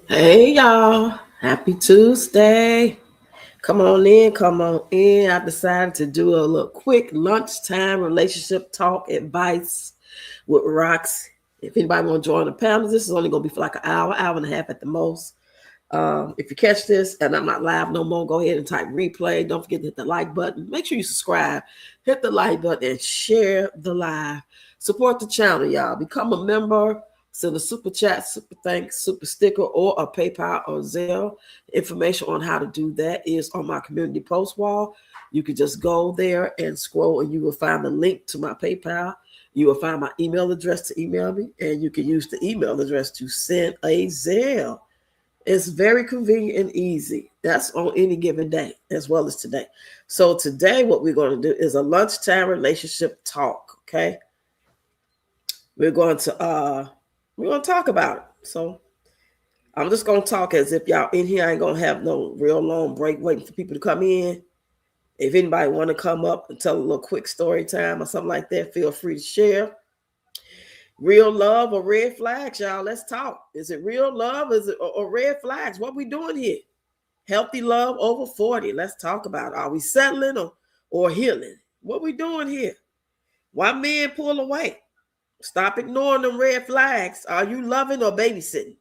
Hey y'all, happy Tuesday. Come on in, come on in. I decided to do a little quick lunchtime relationship talk advice with Rox. If anybody want to join the panel, this is only going to be for like an hour and a half at the most. If you catch this and I'm not live no more, go ahead and type replay. Don't forget to hit the like button. Make sure you subscribe, hit the like button, and share the live. Support the channel, y'all. Become a member. Send a super chat, super thanks, super sticker, or a PayPal or Zelle. Information on how to do that is on my community post wall. You can just go there and scroll, and you will find the link to my PayPal. You will find my email address to email me, and you can use the email address to send a Zelle. It's very convenient and easy. That's on any given day as well as today. So today what we're going to do is a lunchtime relationship talk, okay? We're going to talk about it. So I'm just going to talk as if y'all in here. I ain't going to have no real long break waiting for people to come in. If anybody want to come up and tell a little quick story time or something like that, feel free to share. Real love or red flags, y'all? Let's talk. Is it real love? Is it or red flags? What we doing here? Healthy love over 40. Let's talk about it. Are we settling or healing? What we doing here? Why men pull away? Stop ignoring them red flags. Are you loving or babysitting?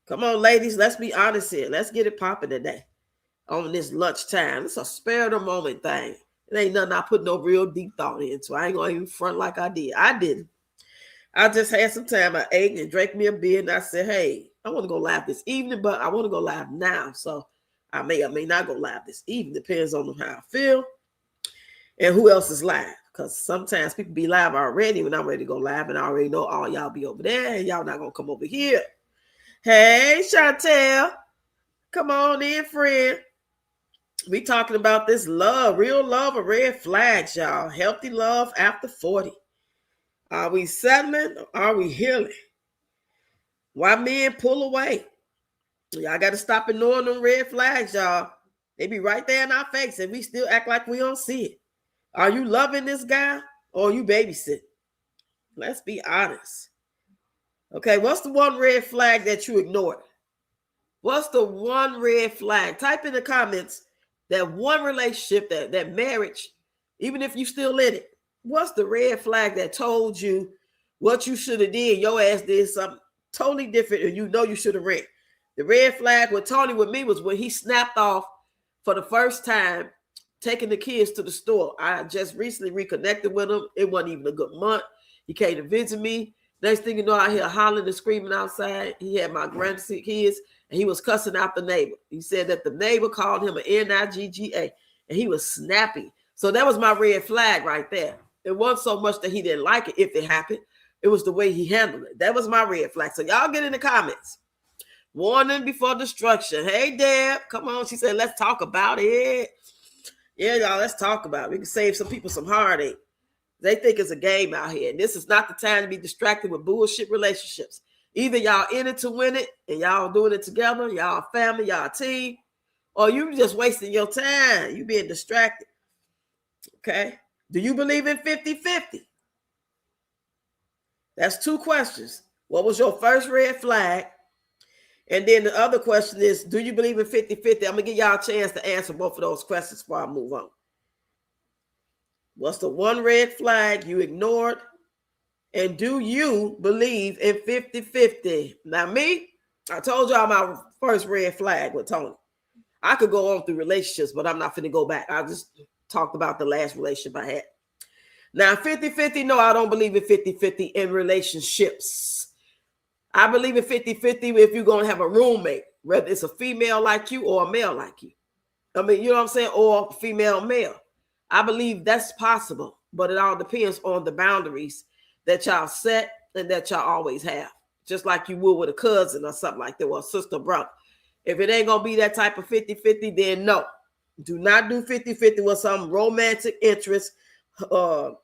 Come on, ladies. Let's be honest here. Let's get it popping today on this lunchtime. It's a spare of the moment thing. It ain't nothing I put no real deep thought into. I ain't gonna even front like I did. I didn't. I just had some time. I ate and drank me a beer, and I said, "Hey, I want to go live this evening, but I want to go live now." So I may or may not go live this evening. Depends on how I feel and who else is live. Because sometimes people be live already when I'm ready to go live, and I already know all y'all be over there, and y'all not gonna come over here. Hey, Chantel, come on in, friend. We talking about this love, real love, or red flags, y'all. Healthy love after 40. Are we settling or are we healing? Why men pull away? Y'all got to stop ignoring them red flags, y'all. They be right there in our face and we still act like we don't see it. Are you loving this guy or are you babysitting? Let's be honest. Okay, what's the one red flag that you ignored? What's the one red flag? Type in the comments that one relationship, that marriage, even if you still in it, what's the red flag that told you what you should have did? Your ass did something totally different and you know you should have read. The red flag with Tony with me was when he snapped off for the first time, taking the kids to the store. I just recently reconnected with him. It wasn't even a good month. He came to visit me. Next thing you know, I hear hollering and screaming outside. He had my grandkids and he was cussing out the neighbor. He said that the neighbor called him an Nigga, and he was snappy. So that was my red flag right there. It wasn't so much that he didn't like it if it happened. It was the way he handled it. That was my red flag. So y'all get in the comments. Warning before destruction. Hey, Deb, come on. She said, let's talk about it. Yeah, y'all, let's talk about it. We can save some people some heartache. They think it's a game out here. And this is not the time to be distracted with bullshit relationships. Either y'all in it to win it and y'all doing it together, y'all family, y'all team, or you just wasting your time. You being distracted. Okay? Do you believe in 50-50? That's two questions. What was your first red flag? And then the other question is, do you believe in 50-50? I'm going to give y'all a chance to answer both of those questions before I move on. What's the one red flag you ignored? And do you believe in 50-50? Now, me, I told y'all my first red flag with Tony. I could go on through relationships, but I'm not finna go back. I just talked about the last relationship I had. Now, 50-50, no, I don't believe in 50-50 in relationships. I believe in 50-50 if you're going to have a roommate, whether it's a female like you or a male like you. I mean, you know what I'm saying? Or female, male. I believe that's possible, but it all depends on the boundaries that y'all set and that y'all always have. Just like you would with a cousin or something like that, or a sister, brother. If it ain't going to be that type of 50-50, then no. Do not do 50-50 with some romantic interest or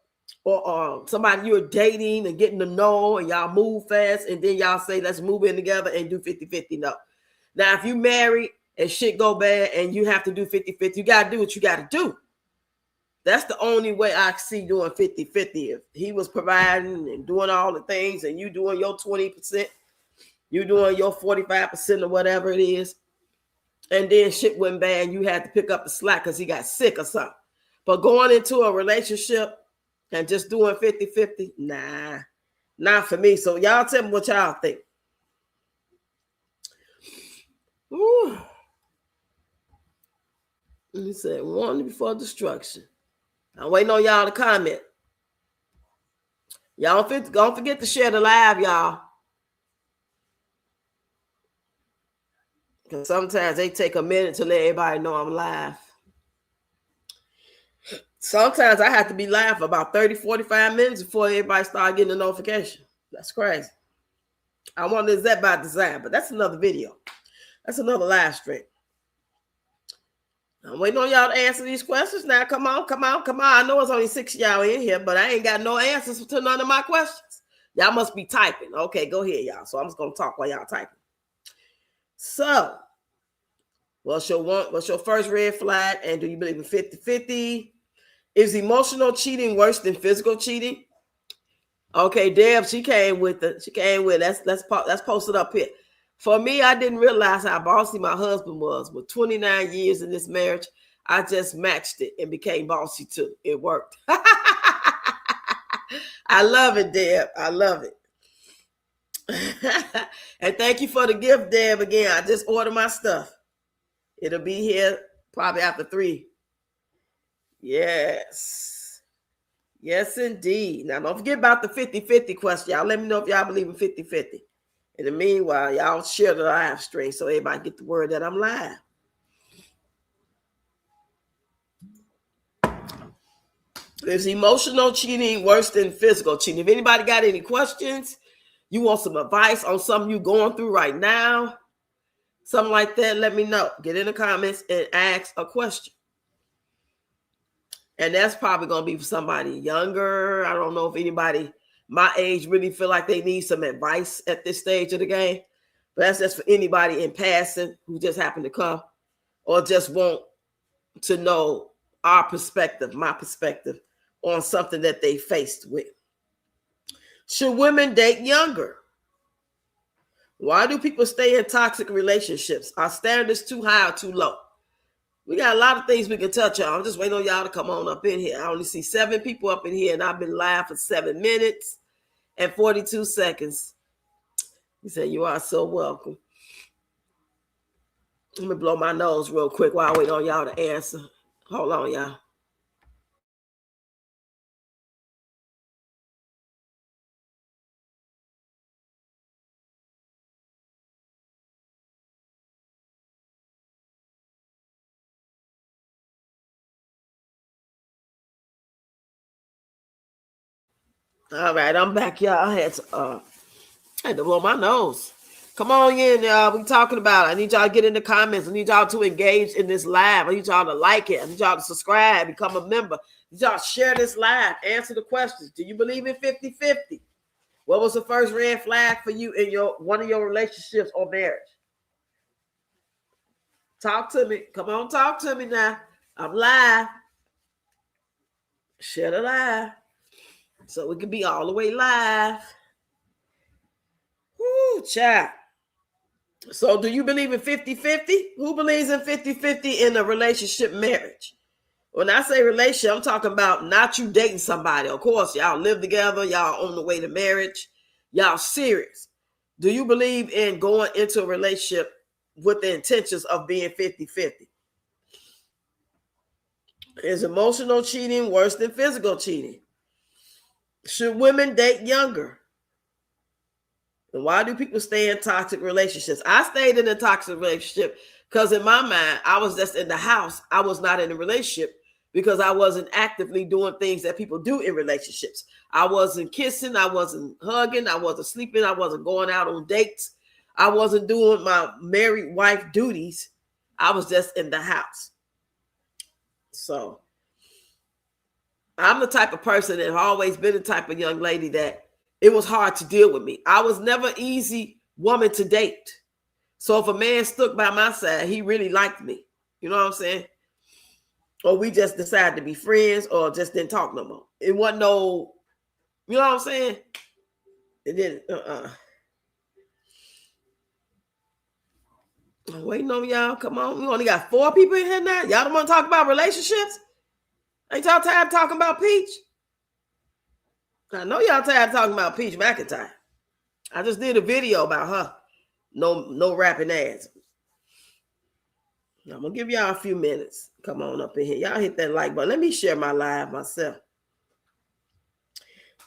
somebody you're dating and getting to know and y'all move fast and then y'all say, let's move in together and do 50-50. No. Now, if you married and shit go bad and you have to do 50-50, you got to do what you got to do. That's the only way I see doing 50-50. If he was providing and doing all the things and you doing your 20%, You doing your 45% or whatever it is. And then shit went bad and you had to pick up the slack because he got sick or something. But going into a relationship and just doing 50-50, nah, not for me. So y'all tell me what y'all think. Ooh. He said, warning before destruction. I'm waiting on y'all to comment. Y'all don't forget to share the live, y'all. Because sometimes they take a minute to let everybody know I'm live. Sometimes I have to be live for about 30, 45 minutes before everybody start getting a notification. That's crazy. I wonder, is that by design? But that's another video. That's another live stream. I'm waiting on y'all to answer these questions now. Come on. I know it's only 6 of y'all in here, but I ain't got no answers to none of my questions. Y'all must be typing. Okay, go ahead, y'all. So I'm just going to talk while y'all typing. So, what's your first red flag? And do you believe in 50-50? Is emotional cheating worse than physical cheating? Okay, Deb, she came with that's posted up here. For me, I didn't realize how bossy my husband was. With 29 years in this marriage, I just matched it and became bossy too. It worked. I love it, Deb. I love it. And thank you for the gift, Deb. Again, I just ordered my stuff. It'll be here probably after 3. Yes. Yes, indeed. Now, don't forget about the 50-50 question. Y'all let me know if y'all believe in 50-50. In the meanwhile, y'all share the live stream so everybody get the word that I'm live. Is emotional cheating worse than physical cheating? If anybody got any questions, you want some advice on something you're going through right now, something like that, let me know. Get in the comments and ask a question. And that's probably going to be for somebody younger. I don't know if anybody my age really feel like they need some advice at this stage of the game. But that's just for anybody in passing who just happened to come or just want to know our perspective, my perspective on something that they faced with. Should women date younger? Why do people stay in toxic relationships? Are standards too high or too low? We got a lot of things we can touch on. I'm just waiting on y'all to come on up in here. I only see 7 people up in here, and I've been live for 7 minutes and 42 seconds. He said, you are so welcome. Let me blow my nose real quick while I wait on y'all to answer. Hold on, y'all. All right, I'm back, y'all. I had to blow my nose. Come on in, y'all. We talking about it. I need y'all to get in the comments. I need y'all to engage in this live. I need y'all to like it. I need y'all to subscribe, become a member. I need y'all to share this live. Answer the questions. Do you believe in 50-50? What was the first red flag for you in one of your relationships or marriage? Talk to me. Come on, talk to me now. I'm live. Share the live. So we can be all the way live. Woo, chat. So do you believe in 50-50? Who believes in 50-50 in a relationship marriage? When I say relationship, I'm talking about not you dating somebody. Of course, y'all live together. Y'all on the way to marriage. Y'all serious. Do you believe in going into a relationship with the intentions of being 50-50? Is emotional cheating worse than physical cheating? Should women date younger? And why do people stay in toxic relationships? I stayed in a toxic relationship because in my mind, I was just in the house. I was not in a relationship because I wasn't actively doing things that people do in relationships. I wasn't kissing. I wasn't hugging. I wasn't sleeping. I wasn't going out on dates. I wasn't doing my married wife duties. I was just in the house. So I'm the type of person that have always been the type of young lady that it was hard to deal with me. I was never an easy woman to date. So if a man stuck by my side, he really liked me. You know what I'm saying? Or we just decided to be friends or just didn't talk no more. It wasn't no, you know what I'm saying? It didn't, I'm waiting on y'all. Come on. We only got 4 people in here now. Y'all don't want to talk about relationships? Ain't y'all tired of talking about Peach? I know y'all tired of talking about Peach McIntyre. I just did a video about her. No rapping ass. I'm going to give y'all a few minutes. Come on up in here. Y'all hit that like button. Let me share my live myself.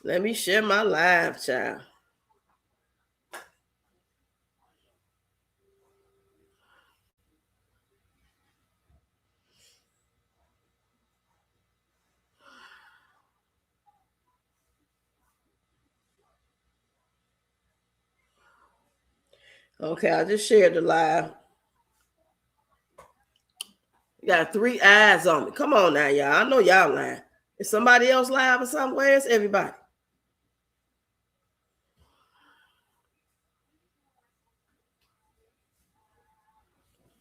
Let me share my live, child. Okay, I just shared the live. You got 3 eyes on me. Come on now, y'all. I know y'all lying. Is somebody else live or something? Where's everybody?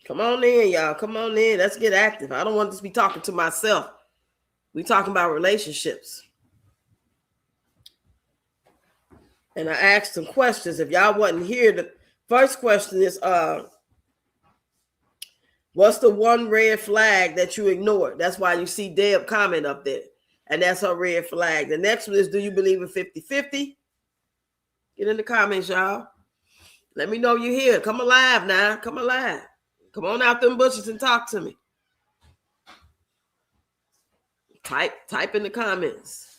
Come on in, y'all. Come on in. Let's get active. I don't want to just be talking to myself. We talking about relationships. And I asked some questions. If y'all wasn't here, the first question is, what's the one red flag that you ignored? That's why you see Deb comment up there. And that's her red flag. The next one is, do you believe in 50-50? Get in the comments, y'all. Let me know you're here. Come alive now. Come alive. Come on out them bushes and talk to me. Type in the comments.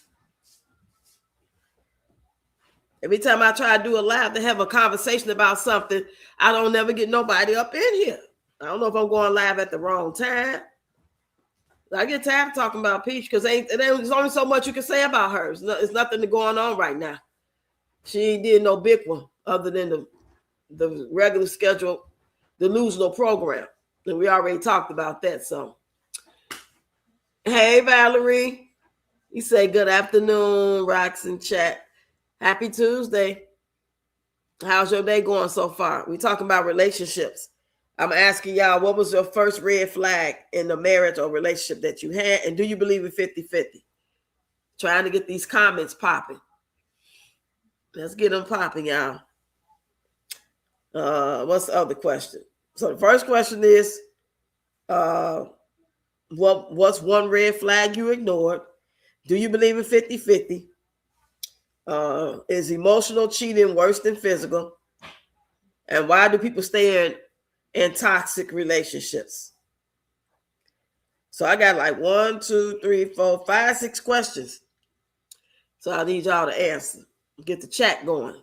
Every time I try to do a live to have a conversation about something, I don't never get nobody up in here. I don't know if I'm going live at the wrong time. I get tired of talking about Peach because there's only so much you can say about her. It's nothing going on right now. She ain't did no big one other than the regular schedule, delusional program. And we already talked about that. So, hey, Valerie. You say good afternoon, Rocks in chat. Happy Tuesday. How's your day going so far? We talking about relationships. I'm asking y'all, what was your first red flag in the marriage or relationship that you had? And do you believe in 50-50? Trying to get these comments popping. Let's get them popping, y'all. What's the other question? So the first question is, what's one red flag you ignored? Do you believe in 50-50? Is emotional cheating worse than physical? And why do people stay in toxic relationships? So I got like 1, 2, 3, 4, 5, 6 questions. So I need y'all to answer. Get the chat going.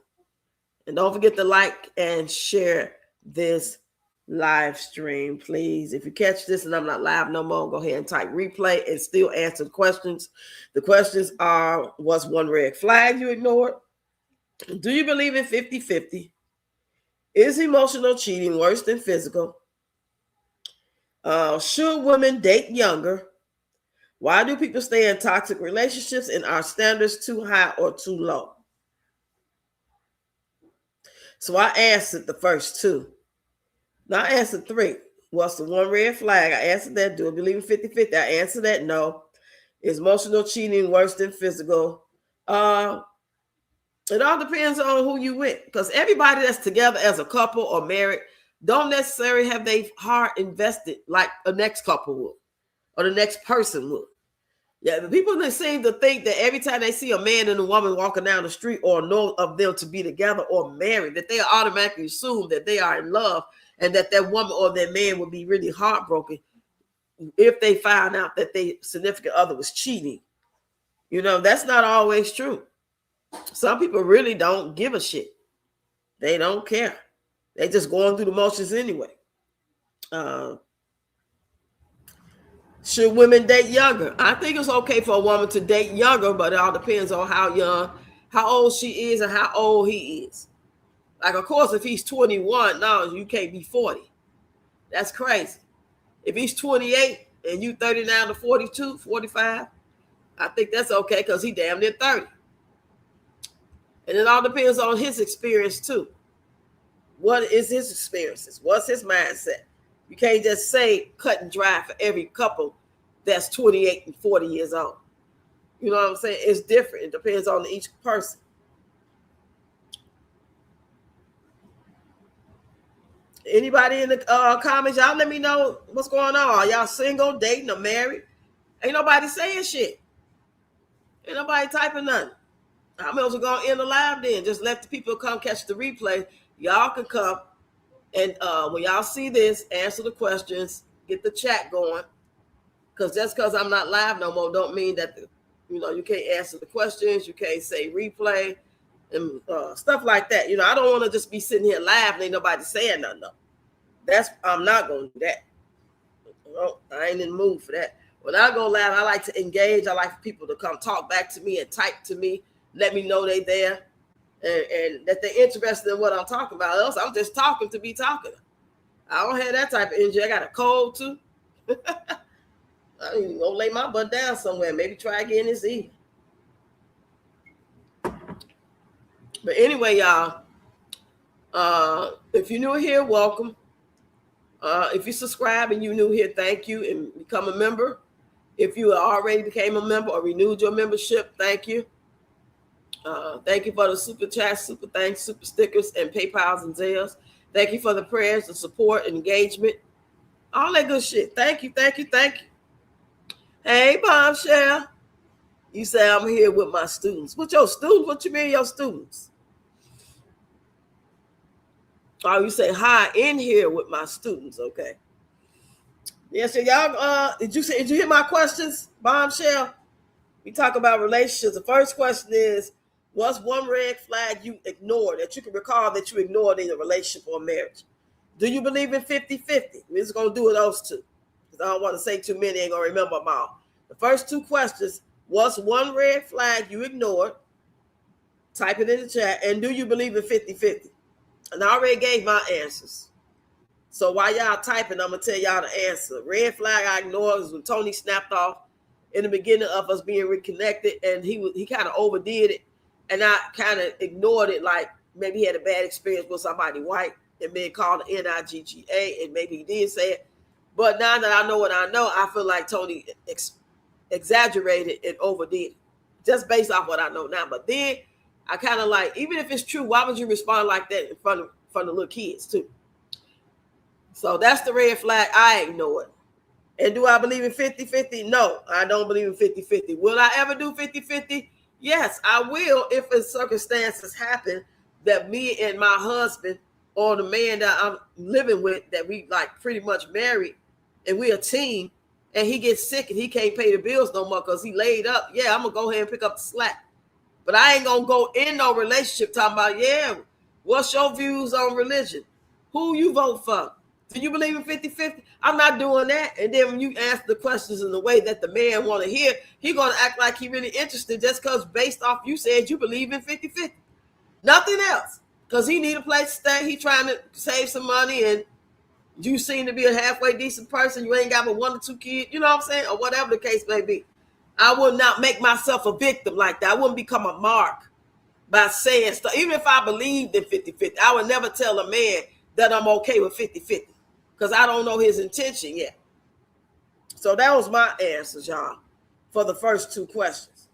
And don't forget to like and share this live stream, please. If you catch this and I'm not live no more, go ahead and type replay and still answer the questions. The questions are, what's one red flag you ignored? Do you believe in 50-50? Is emotional cheating worse than physical? Should women date younger? Why do people stay in toxic relationships, and are standards too high or too low? So I answered the first 2. Now I answered 3. What's the one red flag? I answered that. Do I believe in 50-50? I answered that. No. Is emotional cheating worse than physical? It all depends on who you with, because everybody that's together as a couple or married don't necessarily have their heart invested like a next couple would or the next person would. Yeah, the people that seem to think that every time they see a man and a woman walking down the street or know of them to be together or married, that they automatically assume that they are in love and that woman or that man would be really heartbroken if they found out that their significant other was cheating. You know, that's not always true. Some people really don't give a shit. They don't care. They just going through the motions anyway. Should women date younger? I think it's okay for a woman to date younger, but it all depends on how young, how old she is and how old he is. Like, of course, if he's 21, no, you can't be 40. That's crazy. If he's 28 and you 39 to 42, 45, I think that's okay because he damn near 30. And it all depends on his experience too. What is his experiences? What's his mindset? You can't just say cut and dry for every couple that's 28 and 40 years old. You know what I'm saying? It's different. It depends on each person. Anybody in the comments, y'all let me know what's going on. Are y'all single, dating, or married? Ain't nobody saying shit. Ain't nobody typing nothing. I might as well go end the live then. Just let the people come catch the replay. Y'all can come and when y'all see this, answer the questions, get the chat going. Because just because I'm not live no more don't mean that you can't answer the questions, you can't say replay and stuff like that. I don't want to just be sitting here live and ain't nobody saying nothing. I'm not gonna do that. I ain't in the mood for that. When I go live, I like to engage. I like for people to come talk back to me and type to me, let me know they there, and that they're interested in what I'm talking about. Else I'm just talking to be talking. I don't have that type of energy. I got a cold too. I'm gonna lay my butt down somewhere. Maybe try again this evening. But anyway, y'all, if you're new here, welcome. If you subscribe and you're new here, thank you and become a member. If you already became a member or renewed your membership, thank you. Thank you for the super chats, super thanks, super stickers, and PayPals and Zelles. Thank you for the prayers, the support, engagement, all that good shit. Thank you, thank you, thank you. Hey, Bombshell. You say I'm here with my students. What your students? What you mean your students? Oh, you say hi in here with my students. Okay. Yeah, so y'all, did you hear my questions, Bombshell? We talk about relationships. The first question is, what's one red flag you ignored that you can recall that you ignored in a relationship or marriage? Do you believe in 50-50? We're just going to do those two because I don't want to say too many. Ain't going to remember them all. The first two questions, what's one red flag you ignored? Type it in the chat. And do you believe in 50-50? And I already gave my answers. So while y'all typing, I'm going to tell y'all the answer. Red flag I ignored was when Tony snapped off in the beginning of us being reconnected, and he kind of overdid it, and I kind of ignored it, like maybe he had a bad experience with somebody white and being called an NIGGA, and maybe he did say it. But now that I know what I know, I feel like Tony exaggerated and overdid it, just based off what I know now. But then I kind of like, even if it's true, why would you respond like that in front of little kids too? So that's the red flag I ignore it. And do I believe in 50-50? No, I don't believe in 50-50. Will I ever do 50-50? Yes, I will if circumstances happen that me and my husband or the man that I'm living with, that we like pretty much married, and we're a team, and he gets sick and he can't pay the bills no more because he laid up. Yeah, I'm going to go ahead and pick up the slack. But I ain't going to go in no relationship talking about, yeah, what's your views on religion? Who you vote for? Do you believe in 50-50? I'm not doing that. And then when you ask the questions in the way that the man want to hear, he going to act like he really interested just because based off you said you believe in 50-50. Nothing else. Because he need a place to stay. He trying to save some money, and you seem to be a halfway decent person. You ain't got but 1 or 2 kids. You know what I'm saying? Or whatever the case may be. I would not make myself a victim like that. I wouldn't become a mark by saying stuff. Even if I believed in 50-50, I would never tell a man that I'm okay with 50-50 because I don't know his intention yet. So that was my answers, y'all, for the first 2 questions.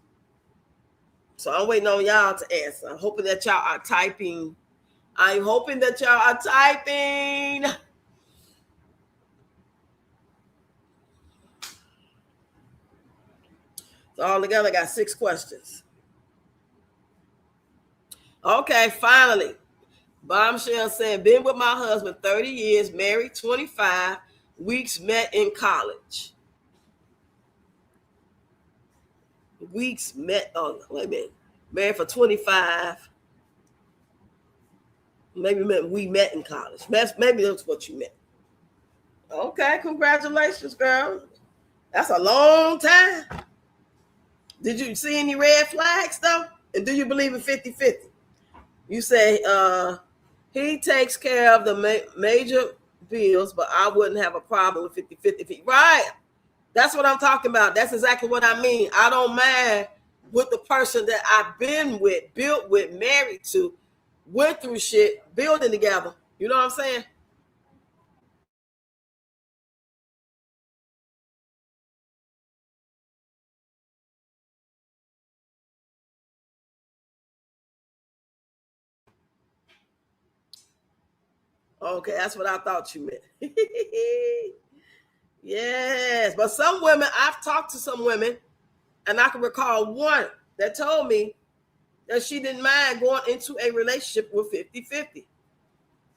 So I'm waiting on y'all to answer. I'm hoping that y'all are typing. I'm hoping that y'all are typing. So all together, I got 6 questions. Okay, finally. Bombshell saying, been with my husband 30 years, married 25, weeks met in college. Weeks met, oh, wait a minute. Married for 25. Maybe we met in college. Maybe that's what you meant. Okay, congratulations, girl. That's a long time. Did you see any red flags, though? And do you believe in 50-50? You say, he takes care of the major bills, but I wouldn't have a problem with 50-50. Right. That's what I'm talking about. That's exactly what I mean. I don't mind with the person that I've been with, built with, married to, went through shit, building together. You know what I'm saying? Okay, that's what I thought you meant. Yes, but some women, I've talked to some women, and I can recall one that told me that she didn't mind going into a relationship with 50-50.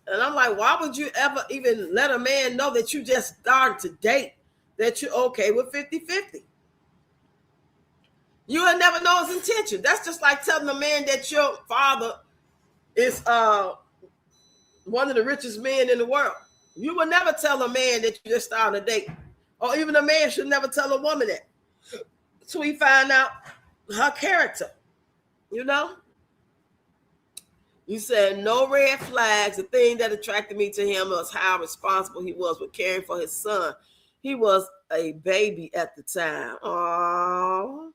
And I'm like, why would you ever even let a man know that you just started to date, that you're okay with 50-50? You will never know his intention. That's just like telling a man that your father is one of the richest men in the world. You will never tell a man that you just started a date. Or even a man should never tell a woman that. So we find out her character, you know? You said no red flags. The thing that attracted me to him was how responsible he was with caring for his son. He was a baby at the time. Oh,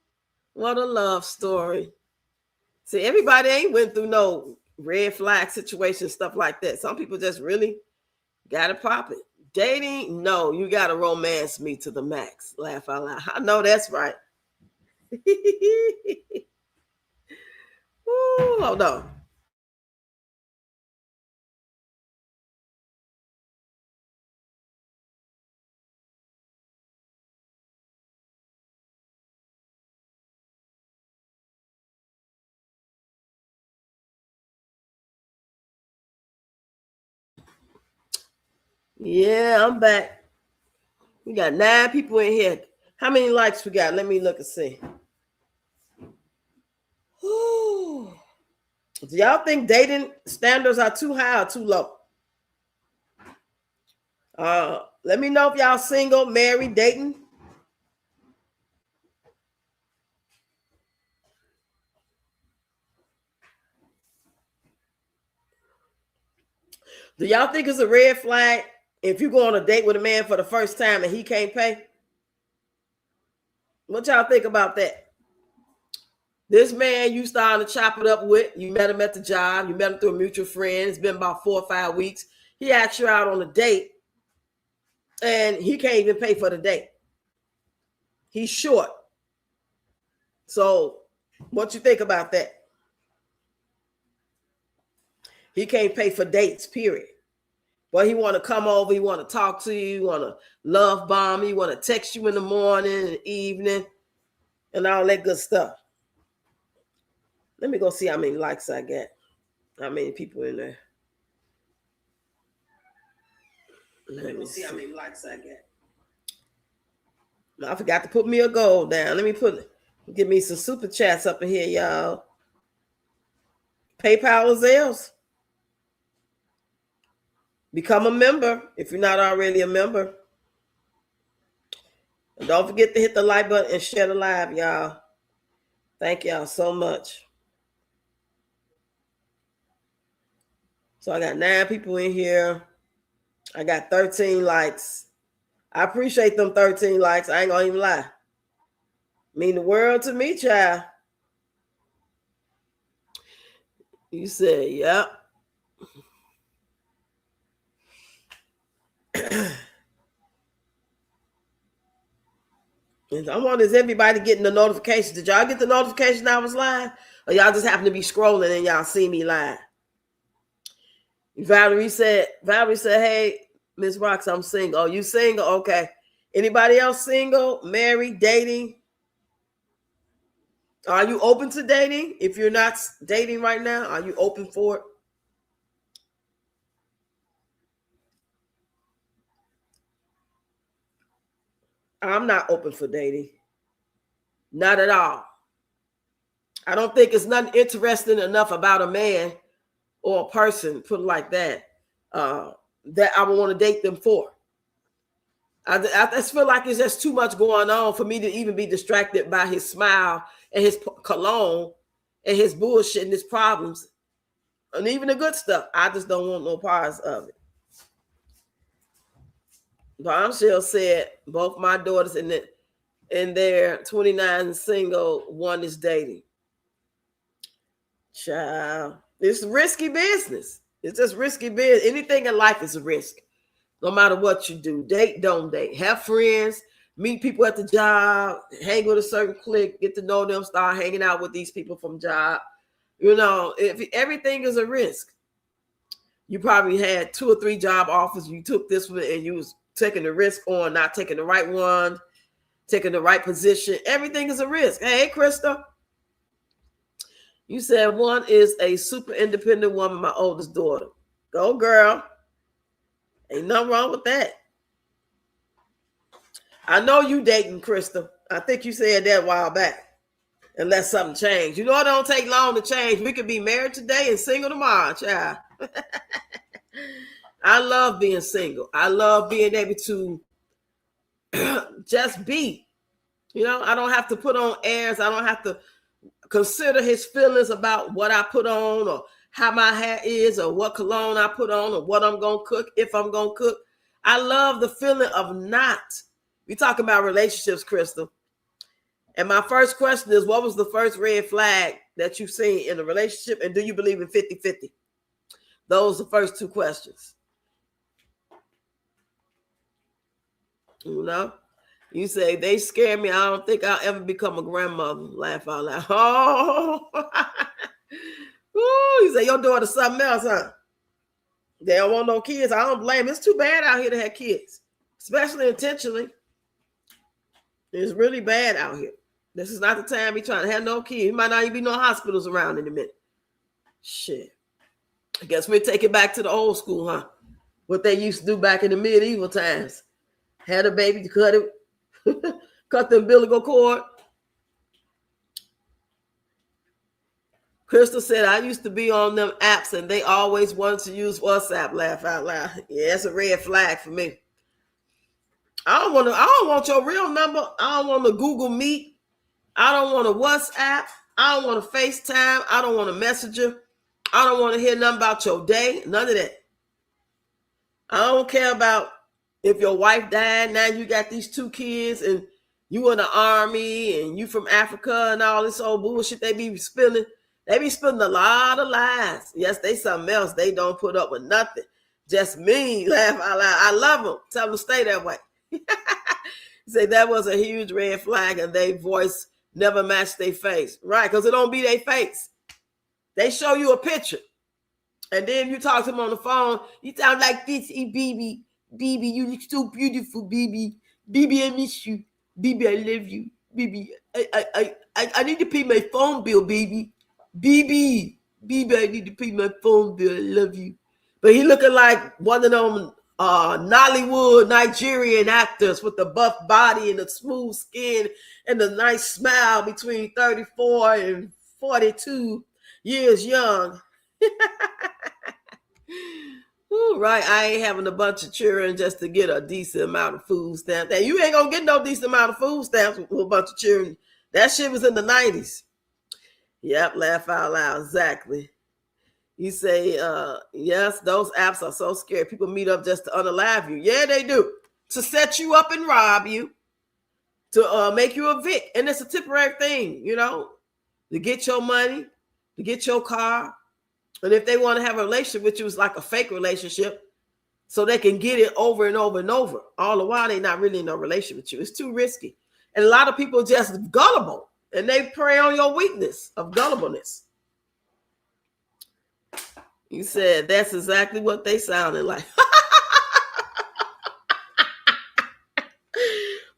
what a love story. See, everybody ain't went through no red flag situation, stuff like that. Some people just really got to pop it. Dating, no, you got to romance me to the max. Laugh out loud. I know that's right. Ooh, hold on. Yeah, I'm back. We got 9 people in here. How many likes we got? Let me look and see. Ooh. Do y'all think dating standards are too high or too low? Let me know if y'all single, married, dating. Do y'all think it's a red flag if you go on a date with a man for the first time and he can't pay? What y'all think about that? This man you starting to chop it up with, you met him at the job, you met him through a mutual friend. It's been about 4 or 5 weeks. He asked you out on a date and he can't even pay for the date. He's short. So what you think about that? He can't pay for dates, period. But he want to come over, he want to talk to you, he want to love bomb, he want to text you in the morning and evening and all that good stuff. Let me go see how many likes I get. How many people in there? Let me see how many likes I get. I forgot to put me a goal down. Let me give me some super chats up in here, y'all. PayPal or Zales. Become a member if you're not already a member. And don't forget to hit the like button and share the live, y'all. Thank y'all so much. So I got 9 people in here. I got 13 likes. I appreciate them 13 likes. I ain't gonna even lie. Mean the world to me, child. You said, yep. And I wonder, is everybody getting the notifications? Did y'all get the notification I was live? Or y'all just happen to be scrolling and y'all see me live? Valerie said, hey, Miss Rocks, I'm single. Oh, you single? Okay. Anybody else single, married, dating? Are you open to dating? If you're not dating right now, are you open for it? I'm not open for dating. Not at all. I don't think it's nothing interesting enough about a man or a person, put it like that, that I would want to date them for. I just feel like it's just too much going on for me to even be distracted by his smile and his cologne and his bullshit and his problems and even the good stuff. I just don't want no parts of it. Bombshell said both my daughters in their 29 single, one is dating. Child, it's risky business. It's just risky business. Anything in life is a risk. No matter what you do, date, don't date. Have friends, meet people at the job, hang with a certain clique, get to know them, start hanging out with these people from job. You know, if everything is a risk. You probably had 2 or 3 job offers. You took this one and you was taking the risk on not taking the right one, taking the right position. Everything is a risk. Hey, Krista. You said one is a super independent woman, my oldest daughter. Go, girl. Ain't nothing wrong with that. I know you dating, Krista. I think you said that a while back. Unless something changed. You know, it don't take long to change. We could be married today and single tomorrow, child. I love being single. I love being able to just be. You know, I don't have to put on airs. I don't have to consider his feelings about what I put on or how my hair is or what cologne I put on or what I'm going to cook, if I'm going to cook. I love the feeling of not. We talking about relationships, Crystal. And my first question is, what was the first red flag that you've seen in a relationship? And do you believe in 50-50? Those are the first 2 questions. You know, you say, they scare me. I don't think I'll ever become a grandmother. Laugh out loud. Oh, ooh, you say, your daughter's something else, huh? They don't want no kids. I don't blame them. It's too bad out here to have kids, especially intentionally. It's really bad out here. This is not the time you're trying to have no kids. You might not even be no hospitals around in a minute. Shit. I guess we'll take it back to the old school, huh? What they used to do back in the medieval times. Had a baby, to cut it, cut the umbilical cord. Crystal said, I used to be on them apps and they always wanted to use WhatsApp. Laugh out loud. Yeah, it's a red flag for me. I don't want your real number. I don't want to Google Meet. I don't want a WhatsApp. I don't want a FaceTime. I don't want a Messenger. I don't want to hear nothing about your day. None of that. I don't care about if your wife died. Now you got these 2 kids and you in the army and you from Africa and all this old bullshit they be spilling. They be spilling a lot of lies. Yes, they something else. They don't put up with nothing. Just me. Laugh out loud. I love them. Tell them to stay that way. Say that was a huge red flag and they voice never match their face. Right, because it don't be their face. They show you a picture. And then you talk to them on the phone. You sound like this, BB. BB, you look so beautiful, BB. BB, I miss you. BB, I love you. BB, I need to pay my phone bill, baby. BB, I need to pay my phone bill. I love you. But he looking like one of them Nollywood Nigerian actors with the buff body and the smooth skin and the nice smile between 34 and 42 years young. Ooh, right, I ain't having a bunch of children just to get a decent amount of food stamps. And you ain't gonna get no decent amount of food stamps with a bunch of children. That shit was in the 90s. Yep, laugh out loud, exactly. You say, yes, those apps are so scary. People meet up just to unalive you. Yeah, they do. To set you up and rob you. To make you a Vic. And it's a temporary thing, you know. To get your money. To get your car. And if they want to have a relationship with you, it's like a fake relationship. So they can get it over and over and over. All the while, they're not really in a relationship with you. It's too risky. And a lot of people just gullible. And they prey on your weakness of gullibleness. You said that's exactly what they sounded like.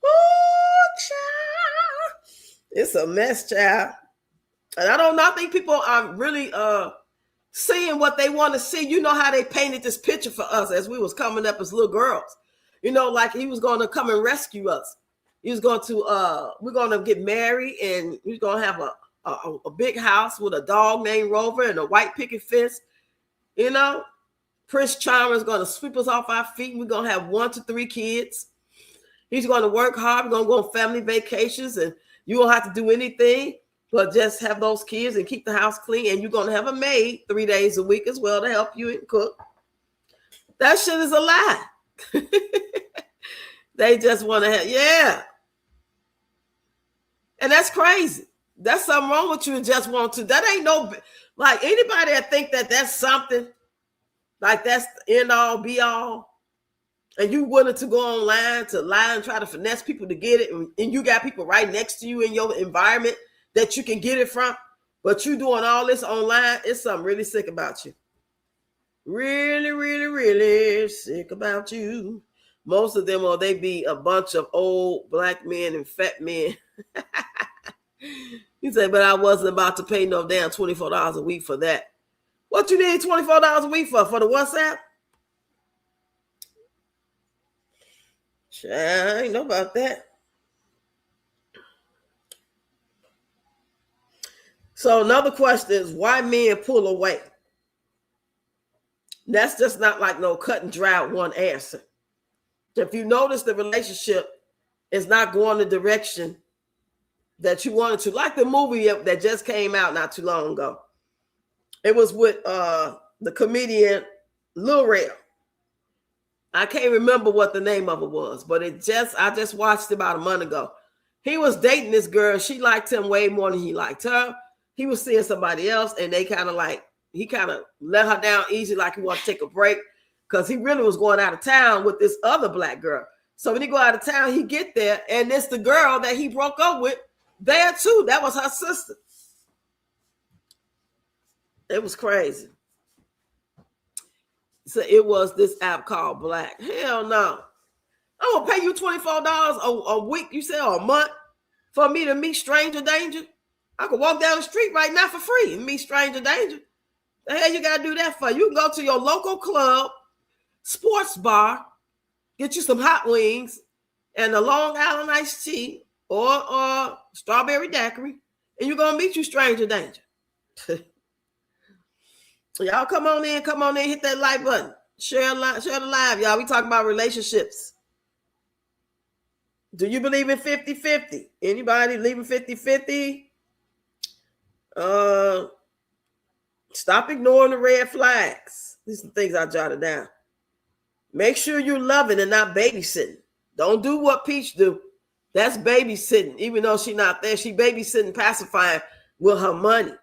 Oh, child. It's a mess, child. And I think people are really seeing what they want to see. You know how they painted this picture for us as we was coming up as little girls. You know, like he was going to come and rescue us. He was going to, we're going to get married and we're going to have a big house with a dog named Rover and a white picket fence. You know, Prince Charming is going to sweep us off our feet. We're going to have 1 to 3 kids. He's going to work hard. We're going to go on family vacations and you won't have to do anything but just have those kids and keep the house clean. And you're going to have a maid 3 days a week as well to help you and cook. That shit is a lie. They just want to have, yeah. And that's crazy. That's something wrong with you and just want to. That ain't no, like anybody that think that that's something, like that's the end all be all, and you willing to go online to lie and try to finesse people to get it, and you got people right next to you in your environment that you can get it from, but you doing all this online, it's something really sick about you. really, really, really sick about you. Most of them, or they be a bunch of old black men and fat men. He said, but I wasn't about to pay no damn $24 a week for that. What you need $24 a week for? For the WhatsApp? I ain't know about that. So another question is why men pull away? That's just not like no cut and dry one answer. If you notice the relationship is not going the direction that you wanted to, like the movie that just came out not too long ago. It was with the comedian Lil Rel. I can't remember what the name of it was, but I just watched it about a month ago. He was dating this girl. She liked him way more than he liked her. He was seeing somebody else, and he kind of let her down easy, like he wanted to take a break, because he really was going out of town with this other black girl. So when he go out of town, he get there, and it's the girl that he broke up with there too. That was her sister. It was crazy. So it was this app called Black. Hell no. I'm going to pay you $24 a week, you say, or a month, for me to meet stranger danger. I could walk down the street right now for free and meet stranger danger. The hell you got to do that for? You can go to your local club, sports bar, get you some hot wings and a Long Island iced tea or strawberry daiquiri, and you're going to meet you stranger danger. Y'all come on in, hit that like button. Share the live, y'all. We talking about relationships. Do you believe in 50-50? Anybody believe in 50-50? Stop ignoring the red flags. These are the things I jotted down. Make sure you're loving and not babysitting. Don't do what Peach do. That's babysitting. Even though she's not there, she babysitting, pacifying with her money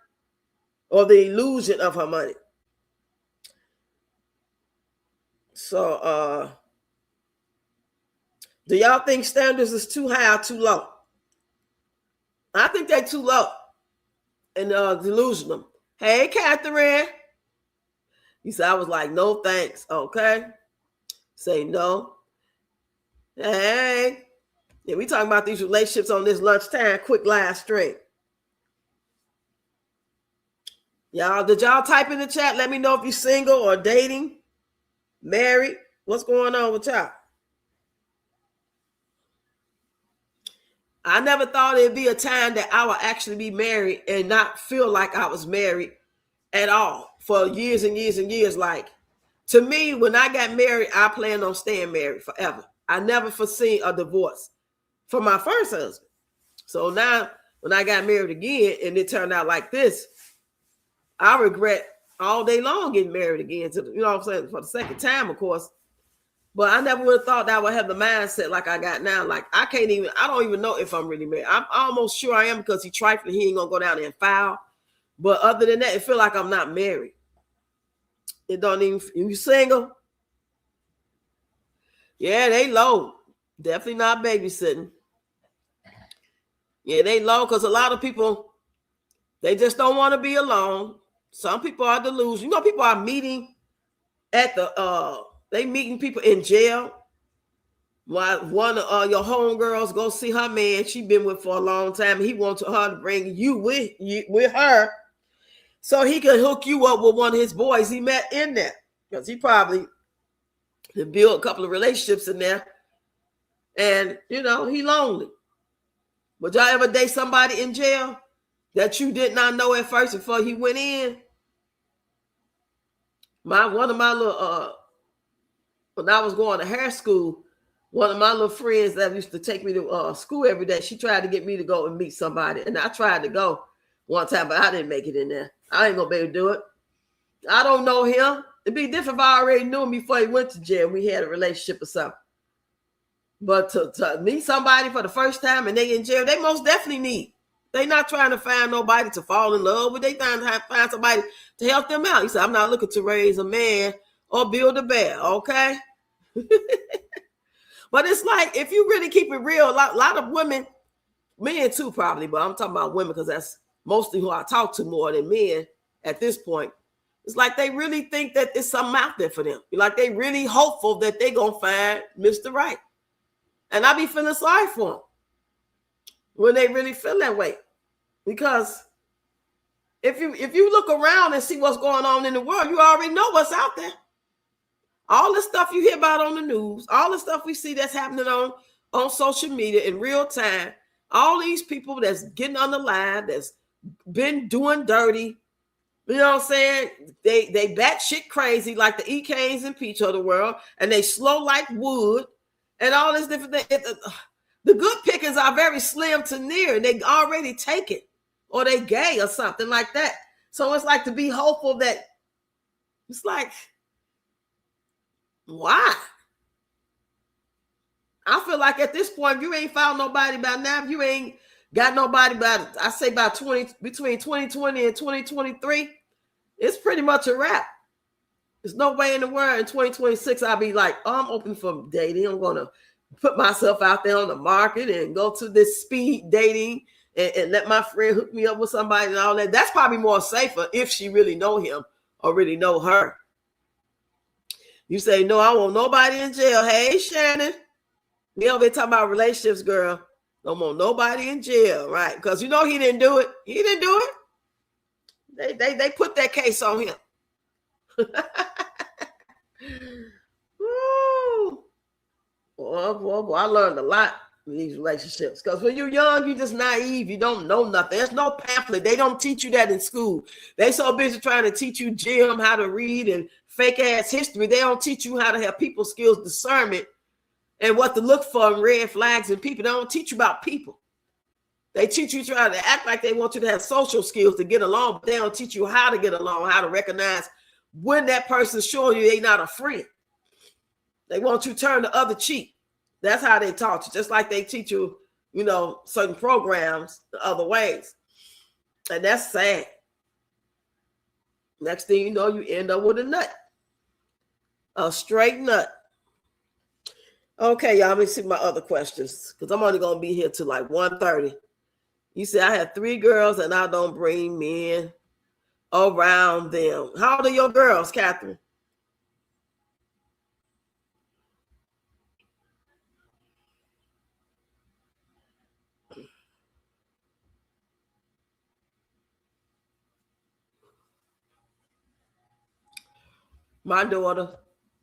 or the illusion of her money. So, do y'all think standards is too high or too low? I think they're too low and delusional. Hey, Catherine. You said, I was like, no thanks. Okay. Say no. Hey. Yeah, we talking about these relationships on this lunchtime quick live stream. Y'all, did y'all type in the chat? Let me know if you're single or dating, married. What's going on with y'all? I never thought it'd be a time that I would actually be married and not feel like I was married at all for years and years and years. Like, to me, when I got married, I planned on staying married forever. I never foreseen a divorce for my first husband. So now when I got married again and it turned out like this, I regret all day long getting married again, to, you know what I'm saying, for the second time, of course. But I never would have thought that I would have the mindset like I got now. Like, I don't even know if I'm really married. I'm almost sure I am, because he trifling. He ain't going to go down there and file. But other than that, it feel like I'm not married. It don't even, you single? Yeah, they low. Definitely not babysitting. Yeah, they low, because a lot of people, they just don't want to be alone. Some people are delusional. You know, people are meeting at they meeting people in jail. One of your homegirls go see her man she been with for a long time. He wants her to bring you with her, so he can hook you up with one of his boys he met in there, because he probably built a couple of relationships in there, and you know he lonely. Would y'all ever date somebody in jail that you did not know at first before he went in? One of my little when I was going to hair school, one of my little friends that used to take me to school every day, she tried to get me to go and meet somebody. And I tried to go one time, but I didn't make it in there. I ain't going to be able to do it. I don't know him. It'd be different if I already knew him before he went to jail. We had a relationship or something. But to meet somebody for the first time and they in jail, they most definitely need. They not trying to find nobody to fall in love with. They trying to find somebody to help them out. He said, I'm not looking to raise a man or build a bear, okay? But it's like, if you really keep it real, a lot of women, men too probably, but I'm talking about women because that's mostly who I talk to more than men at this point. It's like they really think that there's something out there for them. Like they really hopeful that they're going to find Mr. Right. And I be feeling sorry for them when they really feel that way. Because if you look around and see what's going on in the world, you already know what's out there. All the stuff you hear about on the news, all the stuff we see that's happening on social media in real time, all these people that's getting on the line, that's been doing dirty, you know what I'm saying? They batshit crazy like the E. Canes and Peach of the world, and they slow like wood, and all this different thing. The good pickings are very slim to near, and they already take it, or they gay or something like that. So it's like to be hopeful that it's like, why? I feel like at this point, if you ain't found nobody by now, if you ain't got nobody by, I say by between 2020 and 2023, it's pretty much a wrap. There's no way in the world in 2026 I'll be like, oh, I'm open for dating. I'm going to put myself out there on the market and go to this speed dating and let my friend hook me up with somebody and all that. That's probably more safer if she really know him or really know her. You say, no, I want nobody in jail. Hey, Shannon. We over here talking about relationships, girl. Don't want nobody in jail, right? Because you know he didn't do it. He didn't do it. They put that case on him. Boy, I learned a lot in these relationships. Because when you're young, you're just naive. You don't know nothing. There's no pamphlet. They don't teach you that in school. They so busy trying to teach you Jim how to read and fake ass history. They don't teach you how to have people skills, discernment, and what to look for in red flags and people. They don't teach you about people. They teach you trying to act like they want you to have social skills to get along, but they don't teach you how to get along, how to recognize when that person's showing you they're not a friend. They want you to turn the other cheek. That's how they taught you, just like they teach you, certain programs the other ways. And that's sad. Next thing you know, you end up with a nut. A straight nut. Okay, y'all, let me see my other questions because I'm only going to be here till like 1:30. You say, I have 3 girls and I don't bring men around them. How old are your girls, Catherine? My daughter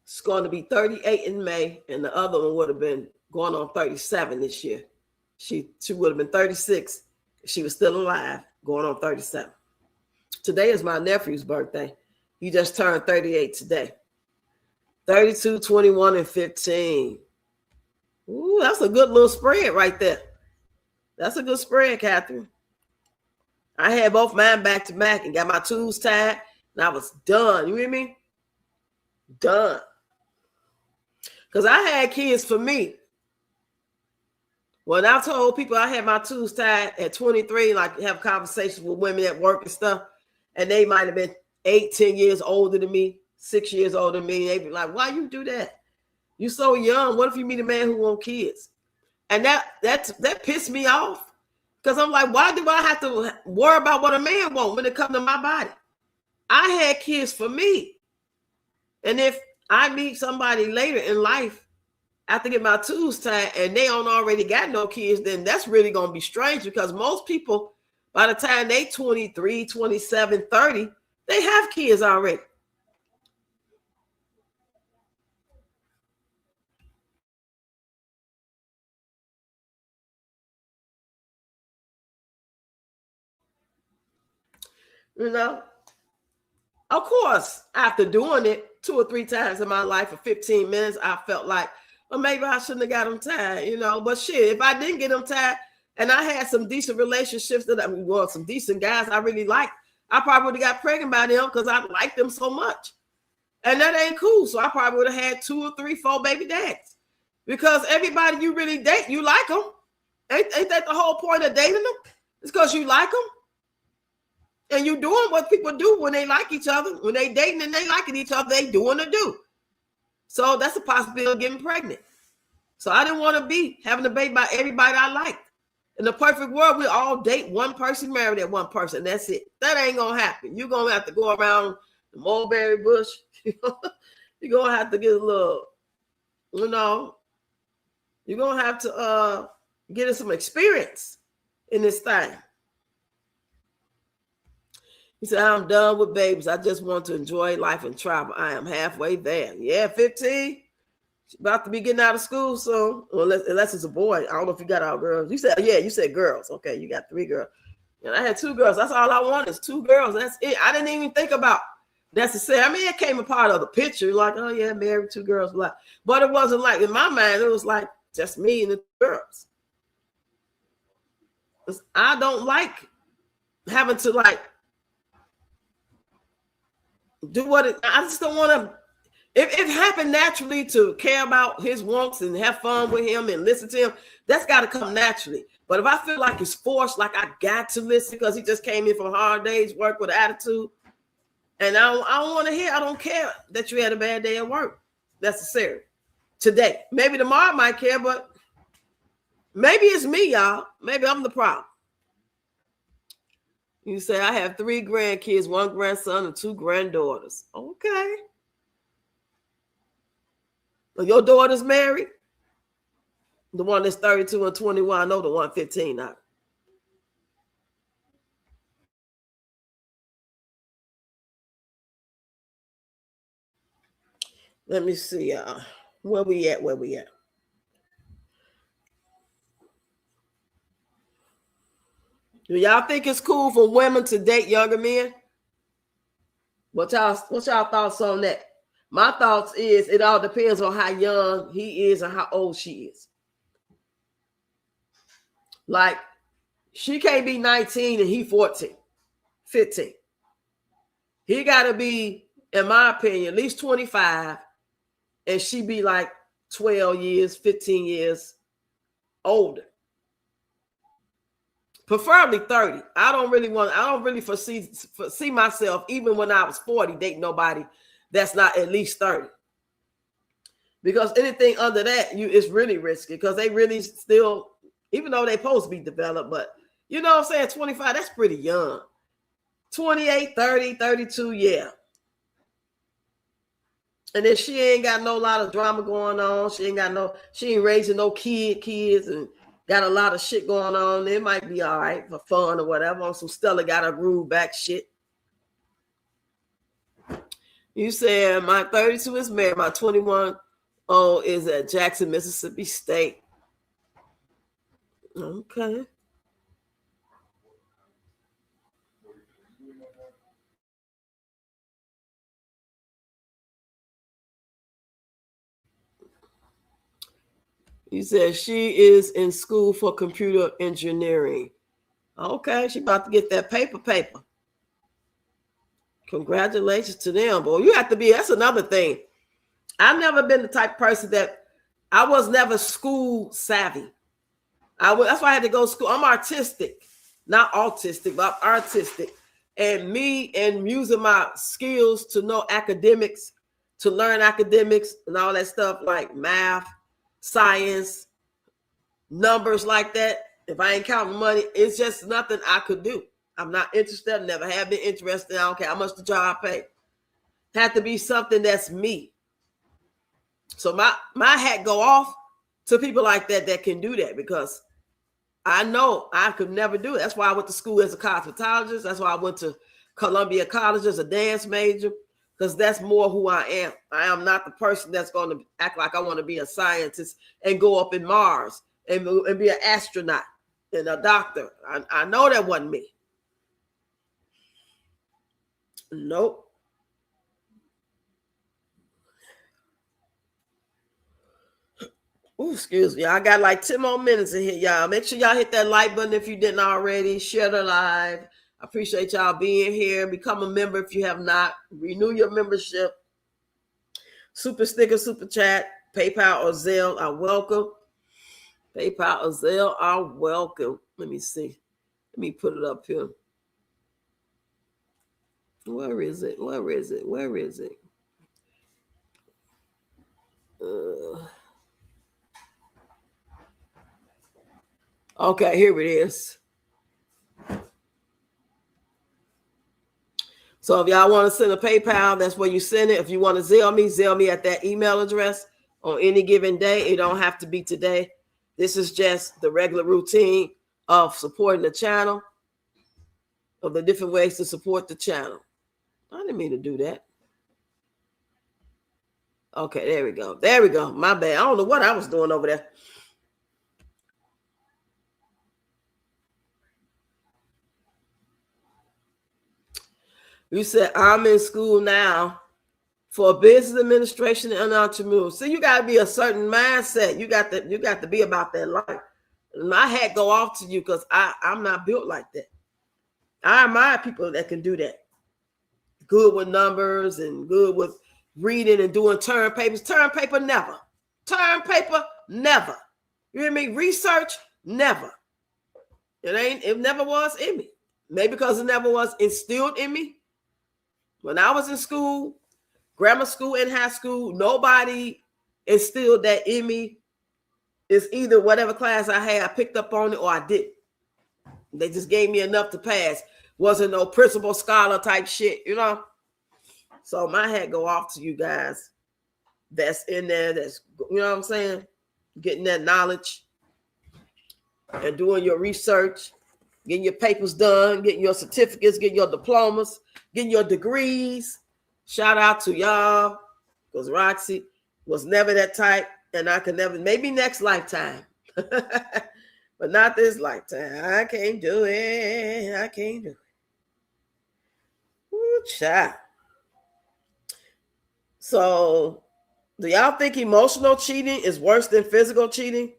is going to be 38 in May, and the other one would have been going on 37 this year. She would have been 36 if she was still alive, going on 37. Today is my nephew's birthday. He just turned 38 today. 32, 21, and 15. Ooh, that's a good little spread right there. That's a good spread, Catherine. I had both mine back to back and got my tubes tied, and I was done. You hear me? Done. Because I had kids for me. When I told people I had my tubes tied at 23, like have conversations with women at work and stuff, and they might have been 8, 10 years older than me, 6 years older than me. They'd be like, why you do that? You so young. What if you meet a man who wants kids? And that pissed me off. Because I'm like, why do I have to worry about what a man wants when it comes to my body? I had kids for me. And if I meet somebody later in life after get my tubes tied and they don't already got no kids, then that's really going to be strange because most people, by the time they 23, 27, 30, they have kids already. Of course, after doing it 2 or 3 times in my life for 15 minutes, I felt like, well, maybe I shouldn't have got them tied, But shit, if I didn't get them tied and I had some decent relationships some decent guys I really liked, I probably would have got pregnant by them because I liked them so much. And that ain't cool. So I probably would have had 2 or 3, 4 baby dads. Because everybody you really date, you like them. Ain't that the whole point of dating them? It's because you like them. And you're doing what people do when they like each other. When they dating and they liking each other, they doing the do. So that's a possibility of getting pregnant. So I didn't want to be having a baby by everybody I liked. In the perfect world, we all date one person, marry that one person. That's it. That ain't going to happen. You're going to have to go around the mulberry bush. You're gonna have to get a little, you know, you're gonna have to get some experience in this thing. He said, I'm done with babies. I just want to enjoy life and travel. I am halfway there. Yeah, 15. About to be getting out of school soon. Well, unless it's a boy. I don't know if you got all girls. You said girls. Okay, you got 3 girls. And I had 2 girls. That's all I wanted is 2 girls. That's it. I didn't even think about necessarily. I mean, it came a part of the picture. Like, oh yeah, married 2 girls. But it wasn't like, in my mind, it was like just me and the girls. I don't like having to do what I just don't want to. If it happened naturally to care about his wants and have fun with him and listen to him, that's got to come naturally. But if I feel like it's forced, like I got to listen because he just came in from a hard day's work with an attitude, and I don't want to hear, I don't care that you had a bad day at work necessarily today. Maybe tomorrow I might care, but maybe it's me, y'all. Maybe I'm the problem. You say, I have 3 grandkids, 1 grandson, and 2 granddaughters. Okay. Well, your daughter's married? The one that's 32 and 21. I know the one 15 now. Let me see. Where we at? Do y'all think it's cool for women to date younger men? What's y'all thoughts on that? My thoughts is it all depends on how young he is and how old she is. Like, she can't be 19 and he 14, 15. He got to be, in my opinion, at least 25, and she be like 12 years, 15 years older. Preferably 30. I don't really foresee myself, even when I was 40, dating nobody that's not at least 30. Because anything under that, it's really risky because they really still, even though they're supposed to be developed, but you know what I'm saying, 25, that's pretty young. 28, 30, 32, yeah. And then she ain't got no lot of drama going on. She ain't raising no kids and got a lot of shit going on. It might be all right for fun or whatever. On some Stella got a groove back shit. You said my 32 is married. My 21 is at Jackson, Mississippi State. Okay. You said she is in school for computer engineering. Okay, she about to get that paper. Congratulations to them, boy. You have to be, that's another thing. I've never been the type of person that I was never school savvy. That's why I had to go to school. I'm artistic, not autistic, but I'm artistic. And me and using my skills to know academics, to learn academics and all that stuff like math, science, numbers like that. If I ain't counting money, it's just nothing I could do. I'm not interested, never have been interested. I don't care how much the job pay. Had to be something that's me. So my hat go off to people like that can do that, because I know I could never do it. That's why I went to school as a cosmetologist. That's why I went to Columbia College as a dance major, because that's more who I am. I am not the person that's going to act like I want to be a scientist and go up in Mars and be an astronaut and a doctor. I know that wasn't me. Nope. Ooh, excuse me. I got like 10 more minutes in here, y'all. Make sure y'all hit that like button if you didn't already. Share the live. I appreciate y'all being here. Become a member if you have not. Renew your membership. Super sticker, super chat, PayPal or Zelle are welcome. PayPal or Zelle are welcome. Let me see. Let me put it up here. Where is it? Okay, here it is. So if y'all want to send a PayPal, that's where you send it. If you want to Zelle me at that email address on any given day. It don't have to be today. This is just the regular routine of supporting the channel, of the different ways to support the channel. I didn't mean to do that. Okay, there we go. There we go. My bad. I don't know what I was doing over there. You said, I'm in school now for business administration and entrepreneurship. So you got to be a certain mindset. You got to be about that life. My hat go off to you because I'm not built like that. I admire people that can do that. Good with numbers and good with reading and doing term papers. Term paper, never. Term paper, never. You hear me? Research, never. It never was in me. Maybe because it never was instilled in me. When I was in school, grammar school and high school, nobody instilled that in me. It's either whatever class I had, I picked up on it or I didn't. They just gave me enough to pass. Wasn't no principal scholar type shit, you know? So my hat go off to you guys that's in there, that's, you know what I'm saying? Getting that knowledge and doing your research, getting your papers done, getting your certificates, getting your diplomas, getting your degrees. Shout out to y'all, because Roxy was never that type, and I could never, maybe next lifetime, but not this lifetime. I can't do it. I can't do it. Ooh, child. So, do y'all think emotional cheating is worse than physical cheating?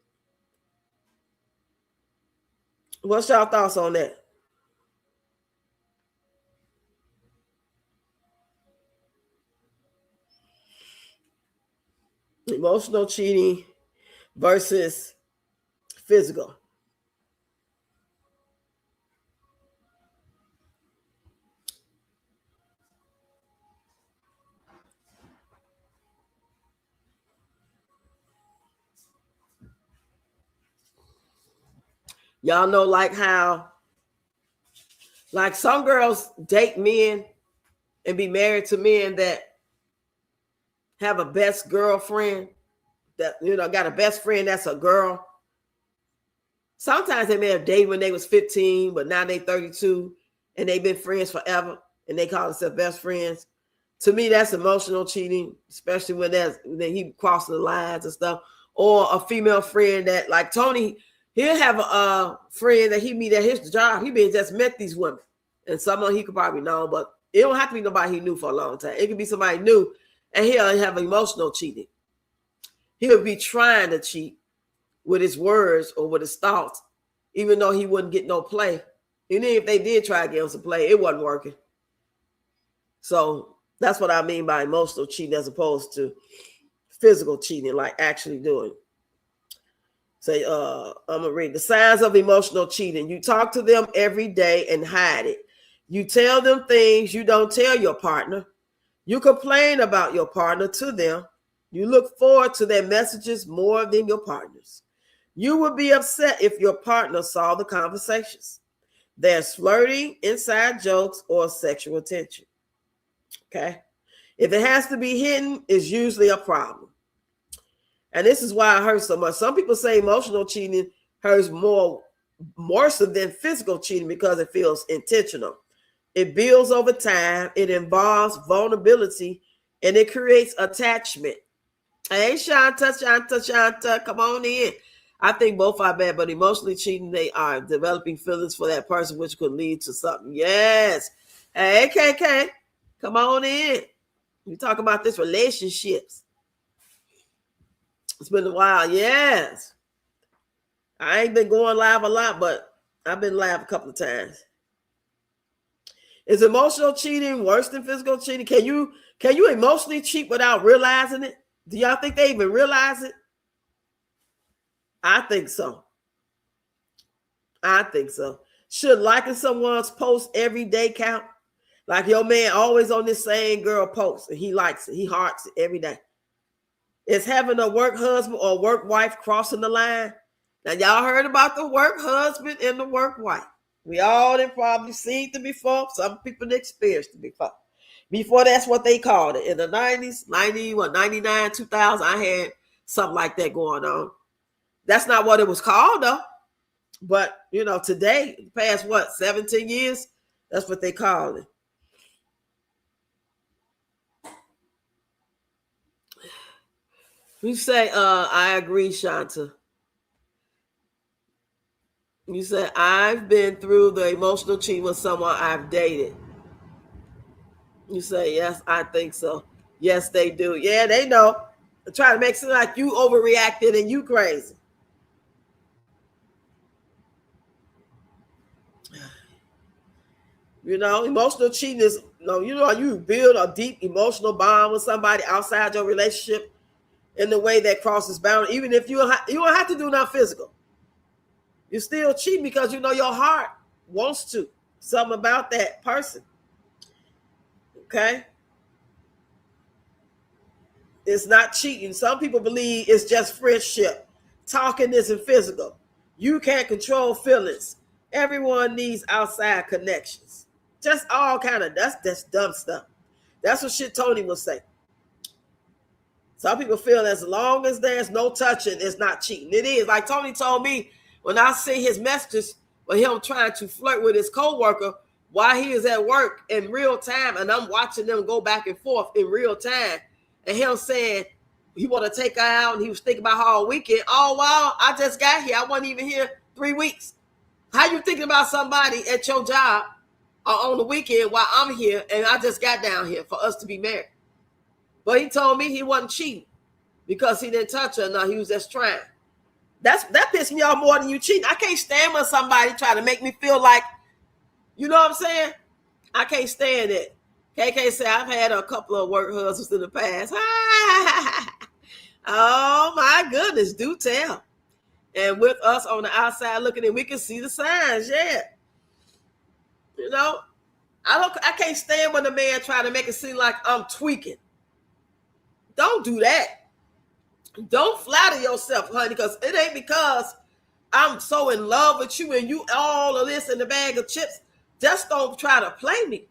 What's y'all thoughts on that? Emotional cheating versus physical. Y'all know like how like some girls date men and be married to men that have a best girlfriend, that, you know, got a best friend that's a girl. Sometimes they may have dated when they was 15, but now they 32 and they've been friends forever and they call themselves best friends. To me, that's emotional cheating, especially when he crossing the lines and stuff. Or a female friend that, like Tony, he'll have a friend that he meet at his job. He been just met these women, and someone he could probably know, but it don't have to be nobody he knew for a long time. It could be somebody new, and he'll have emotional cheating. He'll be trying to cheat with his words or with his thoughts, even though he wouldn't get no play. And then if they did try to get him some play, it wasn't working. So that's what I mean by emotional cheating as opposed to physical cheating, like actually doing. Say, I'm gonna read the signs of emotional cheating. You talk to them every day and hide it. You tell them things you don't tell your partner. You complain about your partner to them. You look forward to their messages more than your partner's. You would be upset if your partner saw the conversations. There's flirting, inside jokes, or sexual attention. Okay. If it has to be hidden, it's usually a problem. And this is why it hurts so much. Some people say emotional cheating hurts more so than physical cheating because it feels intentional. It builds over time. It involves vulnerability, and it creates attachment. Hey, Shanta, come on in. I think both are bad, but emotionally cheating, they are developing feelings for that person, which could lead to something. Yes. Hey, KK, come on in. We talk about this relationships. It's been a while. Yes. I ain't been going live a lot, but I've been live a couple of times. Is emotional cheating worse than physical cheating? Can you emotionally cheat without realizing it? Do y'all think they even realize it? I think so. Should liking someone's post every day count? Like your man always on this same girl post and he likes it. He hearts it every day. Is having a work husband or work wife crossing the line? Now, y'all heard about the work husband and the work wife. We all done probably seen it before. Some people experienced it before. Before that's what they called it. In the 90s, 99, 2000, I had something like that going on. That's not what it was called though. But today, past 17 years, that's what they call it. You say, I agree, Shanta. You said, I've been through the emotional cheating with someone I've dated. You say, yes, I think so. Yes, they do. Yeah, they know. They're trying to make it seem like you overreacted and you crazy. Emotional cheating is, you build a deep emotional bond with somebody outside your relationship in the way that crosses boundaries. Even if you don't have to do nothing physical. You still cheat because your heart wants to. Something about that person. Okay? It's not cheating. Some people believe it's just friendship. Talking isn't physical. You can't control feelings. Everyone needs outside connections. Just all kind of that's dumb stuff. That's what shit Tony will say. Some people feel as long as there's no touching, it's not cheating. It is. Like Tony told me when I see his messages for him trying to flirt with his coworker while he is at work in real time, and I'm watching them go back and forth in real time, and him saying he want to take her out, and he was thinking about her all weekend. Oh wow, I just got here. I wasn't even here 3 weeks. How you thinking about somebody at your job or on the weekend while I'm here and I just got down here for us to be married? But he told me he wasn't cheating because he didn't touch her. No, he was just trying. That pissed me off more than you cheating. I can't stand when somebody try to make me feel like, you know what I'm saying? I can't stand it. KK said, I've had a couple of work husbands in the past. Oh my goodness, do tell. And with us on the outside looking in, we can see the signs, yeah. I can't stand when a man try to make it seem like I'm tweaking. Don't do that. Don't flatter yourself, honey, because it ain't because I'm so in love with you and you all of this in the bag of chips. Just don't try to play me.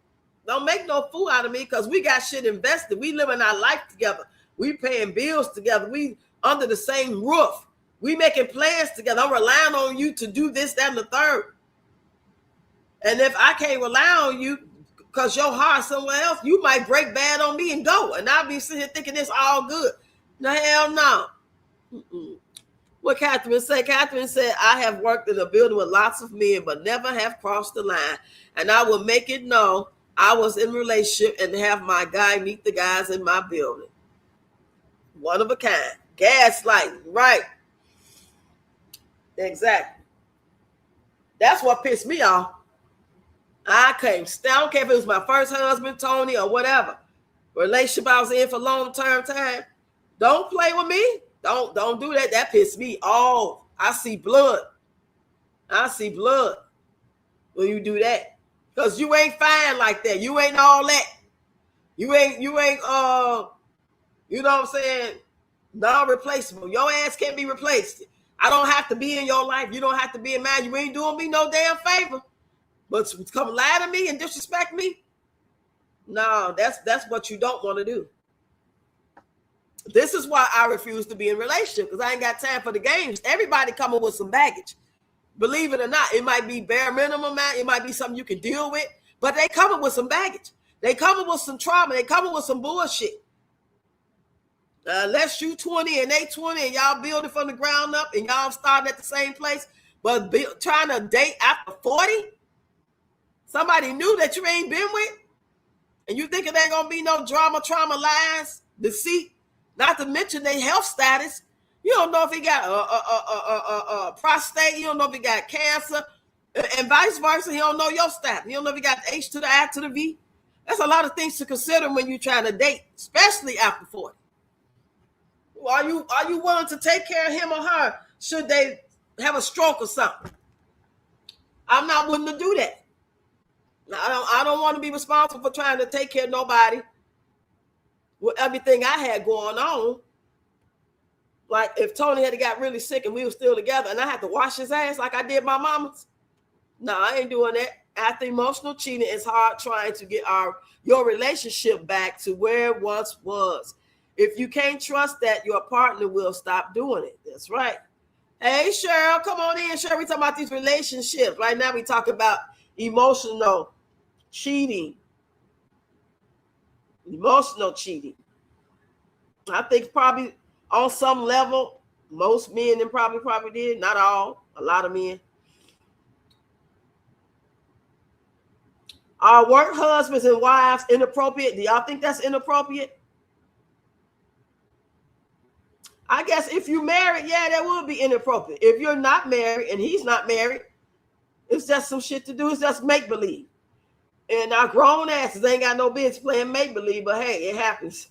Don't make no fool out of me because we got shit invested. We living our life together. We paying bills together. We under the same roof. We making plans together. I'm relying on you to do this, that, and the third. And if I can't rely on you because your heart's somewhere else, you might break bad on me and go. And I'll be sitting here thinking it's all good. No, hell no. Mm-mm. What Catherine said? Catherine said, I have worked in a building with lots of men, but never have crossed the line. And I will make it known I was in a relationship and have my guy meet the guys in my building. One of a kind. Gaslighting. Right. Exactly. That's what pissed me off. I don't care if it was my first husband, Tony, or whatever. Relationship I was in for long-term time. Don't play with me. Don't do that. That pissed me off. I see blood. I see blood when you do that. Because you ain't fine like that. You ain't all that. You ain't, you know what I'm saying? Non-replaceable. Your ass can't be replaced. I don't have to be in your life. You don't have to be in mine. You ain't doing me no damn favor. But to come lie to me and disrespect me? No, that's what you don't want to do. This is why I refuse to be in a relationship, because I ain't got time for the games. Everybody coming with some baggage. Believe it or not, it might be bare minimum, man. It might be something you can deal with, but they coming with some baggage. They coming with some trauma. They coming with some bullshit. Unless you 20 and they 20 and y'all building from the ground up and y'all starting at the same place, but trying to date after 40, somebody new that you ain't been with, and you think it ain't gonna be no drama, trauma, lies, deceit, not to mention their health status. You don't know if he got a prostate. You don't know if he got cancer, and vice versa. He don't know your status. You don't know if he got the H to the I to the V. That's a lot of things to consider when you're trying to date, especially after 40. Are you willing to take care of him or her should they have a stroke or something? I'm not willing to do that. I don't want to be responsible for trying to take care of nobody with everything I had going on. Like if Tony had got really sick and we were still together and I had to wash his ass like I did my mama's, No, I ain't doing that. After emotional cheating, it's hard trying to get your relationship back to where it once was. If you can't trust that, your partner will stop doing it. That's right. Hey, Cheryl, come on in. Cheryl, we talking about these relationships. Right now, we talk about emotional cheating. Emotional cheating. I think probably on some level, most men then probably did. Not all. A lot of men. Are work husbands and wives inappropriate? Do y'all think that's inappropriate? I guess if you're married, yeah, that would be inappropriate. If you're not married and he's not married, it's just some shit to do. It's just make believe. And our grown asses ain't got no business playing make believe, but hey, it happens.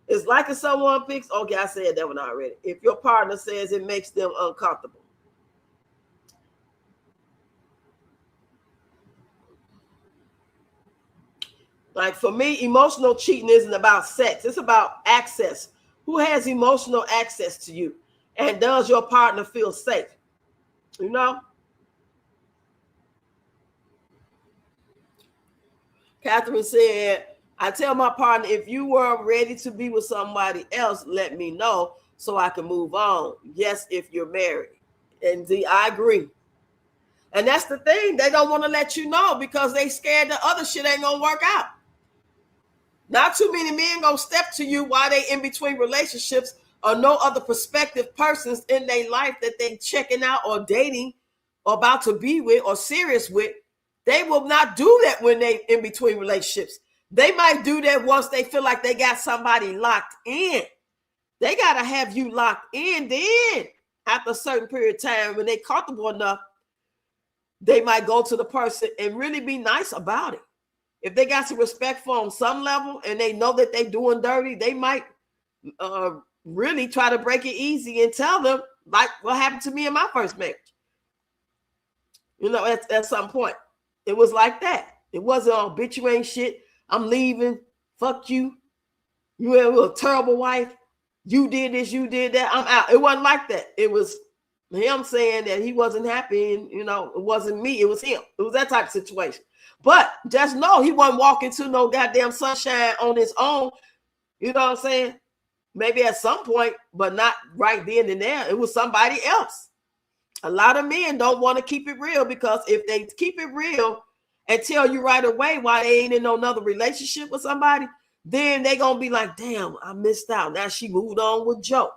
It's like if someone picks, okay, I said that one already. If your partner says it makes them uncomfortable. Like for me, emotional cheating isn't about sex. It's about access. Who has emotional access to you? And does your partner feel safe? You know? Catherine said, I tell my partner, if you were ready to be with somebody else, let me know so I can move on. Yes, if you're married. And I agree. And that's the thing. They don't want to let you know because they scared the other shit ain't going to work out. Not too many men going to step to you while they in between relationships or no other prospective persons in their life that they checking out or dating or about to be with or serious with. They will not do that when they in between relationships. They might do that once they feel like they got somebody locked in. They got to have you locked in. Then after a certain period of time, when they're comfortable enough, they might go to the person and really be nice about it. If they got some respect for them some level and they know that they're doing dirty, they might really try to break it easy and tell them, like what happened to me in my first marriage. You know, at some point. It was like that. It wasn't all bitch, you ain't shit. I'm leaving. Fuck you. You were a terrible wife. You did this, you did that. I'm out. It wasn't like that. It was him saying that he wasn't happy and, you know, it wasn't me. It was him. It was that type of situation. But just know he wasn't walking to no goddamn sunshine on his own. You know what I'm saying? Maybe at some point, but not right then and there. It was somebody else. A lot of men don't want to keep it real because if they keep it real and tell you right away why they ain't in no another relationship with somebody, then they going to be like, damn, I missed out. Now she moved on with Joe.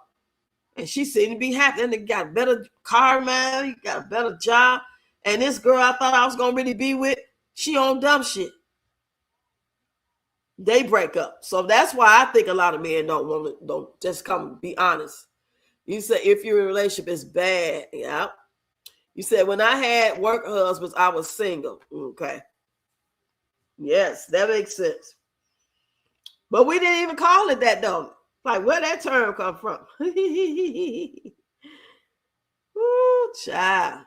And she seemed to be happy. And they got a better car, man. He got a better job. And this girl I thought I was going to really be with, she on dumb shit. They break up. So that's why I think a lot of men don't just come be honest. You say if your relationship is bad, yeah. You said when I had work husbands, I was single. Okay. Yes, that makes sense. But we didn't even call it that though. Like where that term come from? Ooh, child.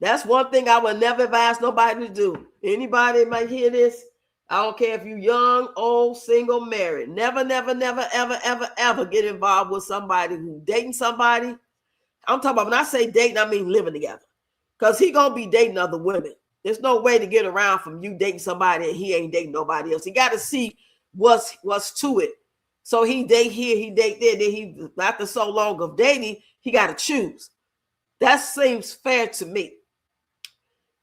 That's one thing I would never advise nobody to do. Anybody might hear this. I don't care if you're young, old, single, married. Never, ever get involved with somebody who's dating somebody. I'm talking about when I say dating, I mean living together. Because he going to be dating other women. There's no way to get around from you dating somebody and he ain't dating nobody else. He got to see what's to it. So he date here, he date there. Then he, after so long of dating, he got to choose. That seems fair to me.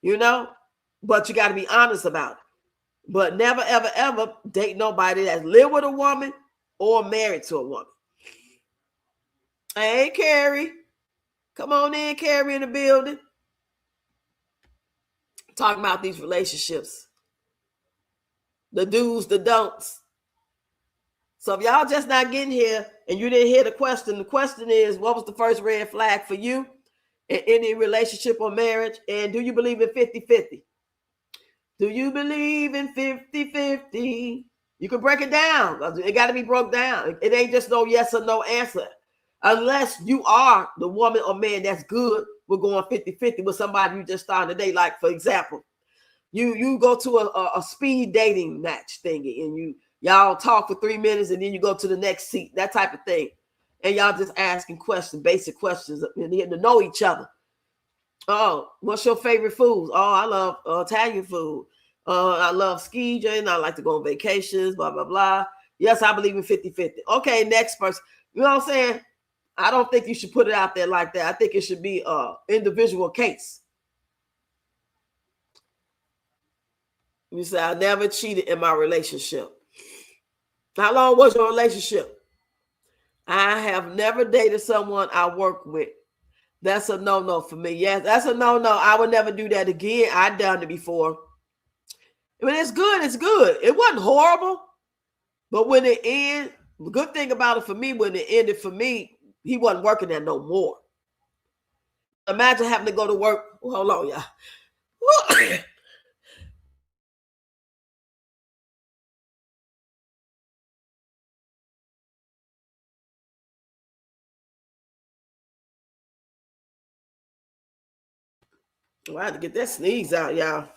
You know? But you got to be honest about it. But never, ever date nobody that's live with a woman or married to a woman. Hey, Carrie. Come on in, Carrie, in the building. Talking about these relationships. The do's, the don'ts. So if y'all just not getting here and you didn't hear the question is, what was the first red flag for you in any relationship or marriage? And do you believe in 50-50? Do you believe in 50-50? You can break it down. It got to be broke down. It ain't just no yes or no answer. Unless you are the woman or man that's good, we're going 50-50 with somebody you just started today. Like, for example, you go to a speed dating match thingy and y'all talk for 3 minutes and then you go to the next seat, that type of thing. And y'all just asking questions, basic questions, and getting to know each other. Oh, what's your favorite foods? Oh, I love Italian food. I love skiing. I like to go on vacations, blah, blah, blah. Yes, I believe in 50-50. Okay, next person. You know what I'm saying? I don't think you should put it out there like that. I think it should be individual case. You say, I never cheated in my relationship. How long was your relationship? I have never dated someone I work with. That's a no-no for me. Yes, that's a no-no. I would never do that again. I've done it before. I mean, it's good. It's good. It wasn't horrible. But when it ended, the good thing about it for me, when it ended for me, he wasn't working there no more. Imagine having to go to work. Hold on, y'all. Well, I had to get that sneeze out, y'all.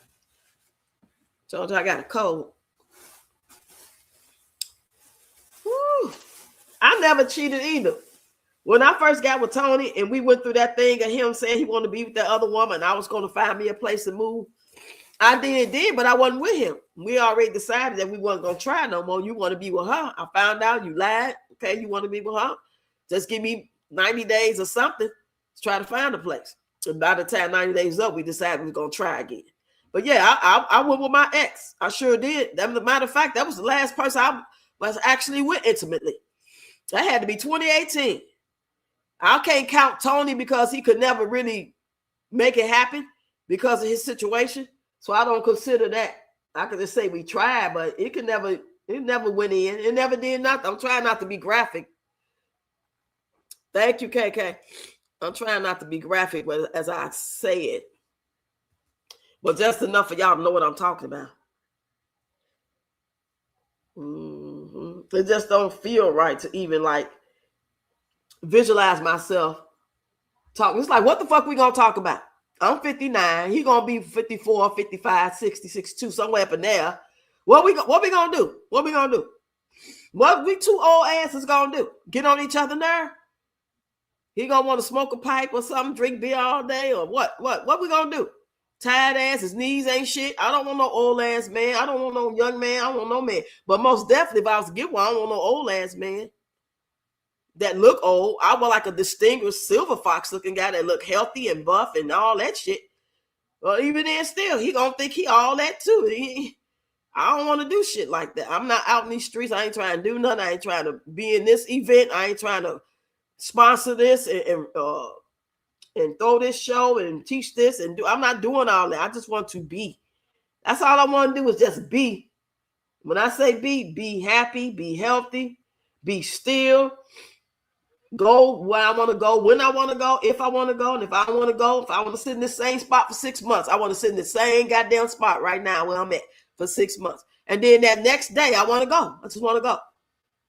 Told you I got a cold. Woo. I never cheated either. When I first got with Tony and we went through that thing of him saying he wanted to be with that other woman, I was going to find me a place to move. I did, but I wasn't with him. We already decided that we wasn't going to try no more. You want to be with her. I found out you lied. Okay, you want to be with her. Just give me 90 days or something to try to find a place. And by the time 90 days up, we decided we were going to try again. But yeah, I went with my ex. I sure did. That, as a matter of fact, that was the last person I was actually with intimately. That had to be 2018. I can't count Tony because he could never really make it happen because of his situation. So I don't consider that. I could just say we tried, but it never went in. It never did nothing. I'm trying not to be graphic. Thank you, KK. I'm trying not to be graphic as I say it. But just enough for y'all to know what I'm talking about. It just don't feel right to even like visualize myself talking. It's like, what the fuck we gonna talk about? I'm 59. He gonna be 54, 55, 60, 62, somewhere up in there. What we gonna do? What we gonna do? What we two old asses gonna do? Get on each other nerve? He gonna want to smoke a pipe or something, drink beer all day, or what? What we gonna do? Tired ass, his knees ain't shit. I don't want no old ass man. I don't want no young man. I don't want no man. But most definitely, if I was to get one, I don't want no old ass man that look old. I want like a distinguished silver fox looking guy that look healthy and buff and all that shit. Well, even then, still, he gonna think he all that too. I don't want to do shit like that. I'm not out in these streets. I ain't trying to do nothing. I ain't trying to be in this event. I ain't trying to sponsor this and throw this show and teach this and do. I'm not doing all that. I just want to be. That's all I want to do is just be. When I say be happy, be healthy, be still. Go where I want to go, when I want to go, if I want to go, and if I want to go, if I want to sit in the same spot for 6 months, I want to sit in the same goddamn spot right now where I'm at for 6 months. And then that next day, I want to go. I just want to go. I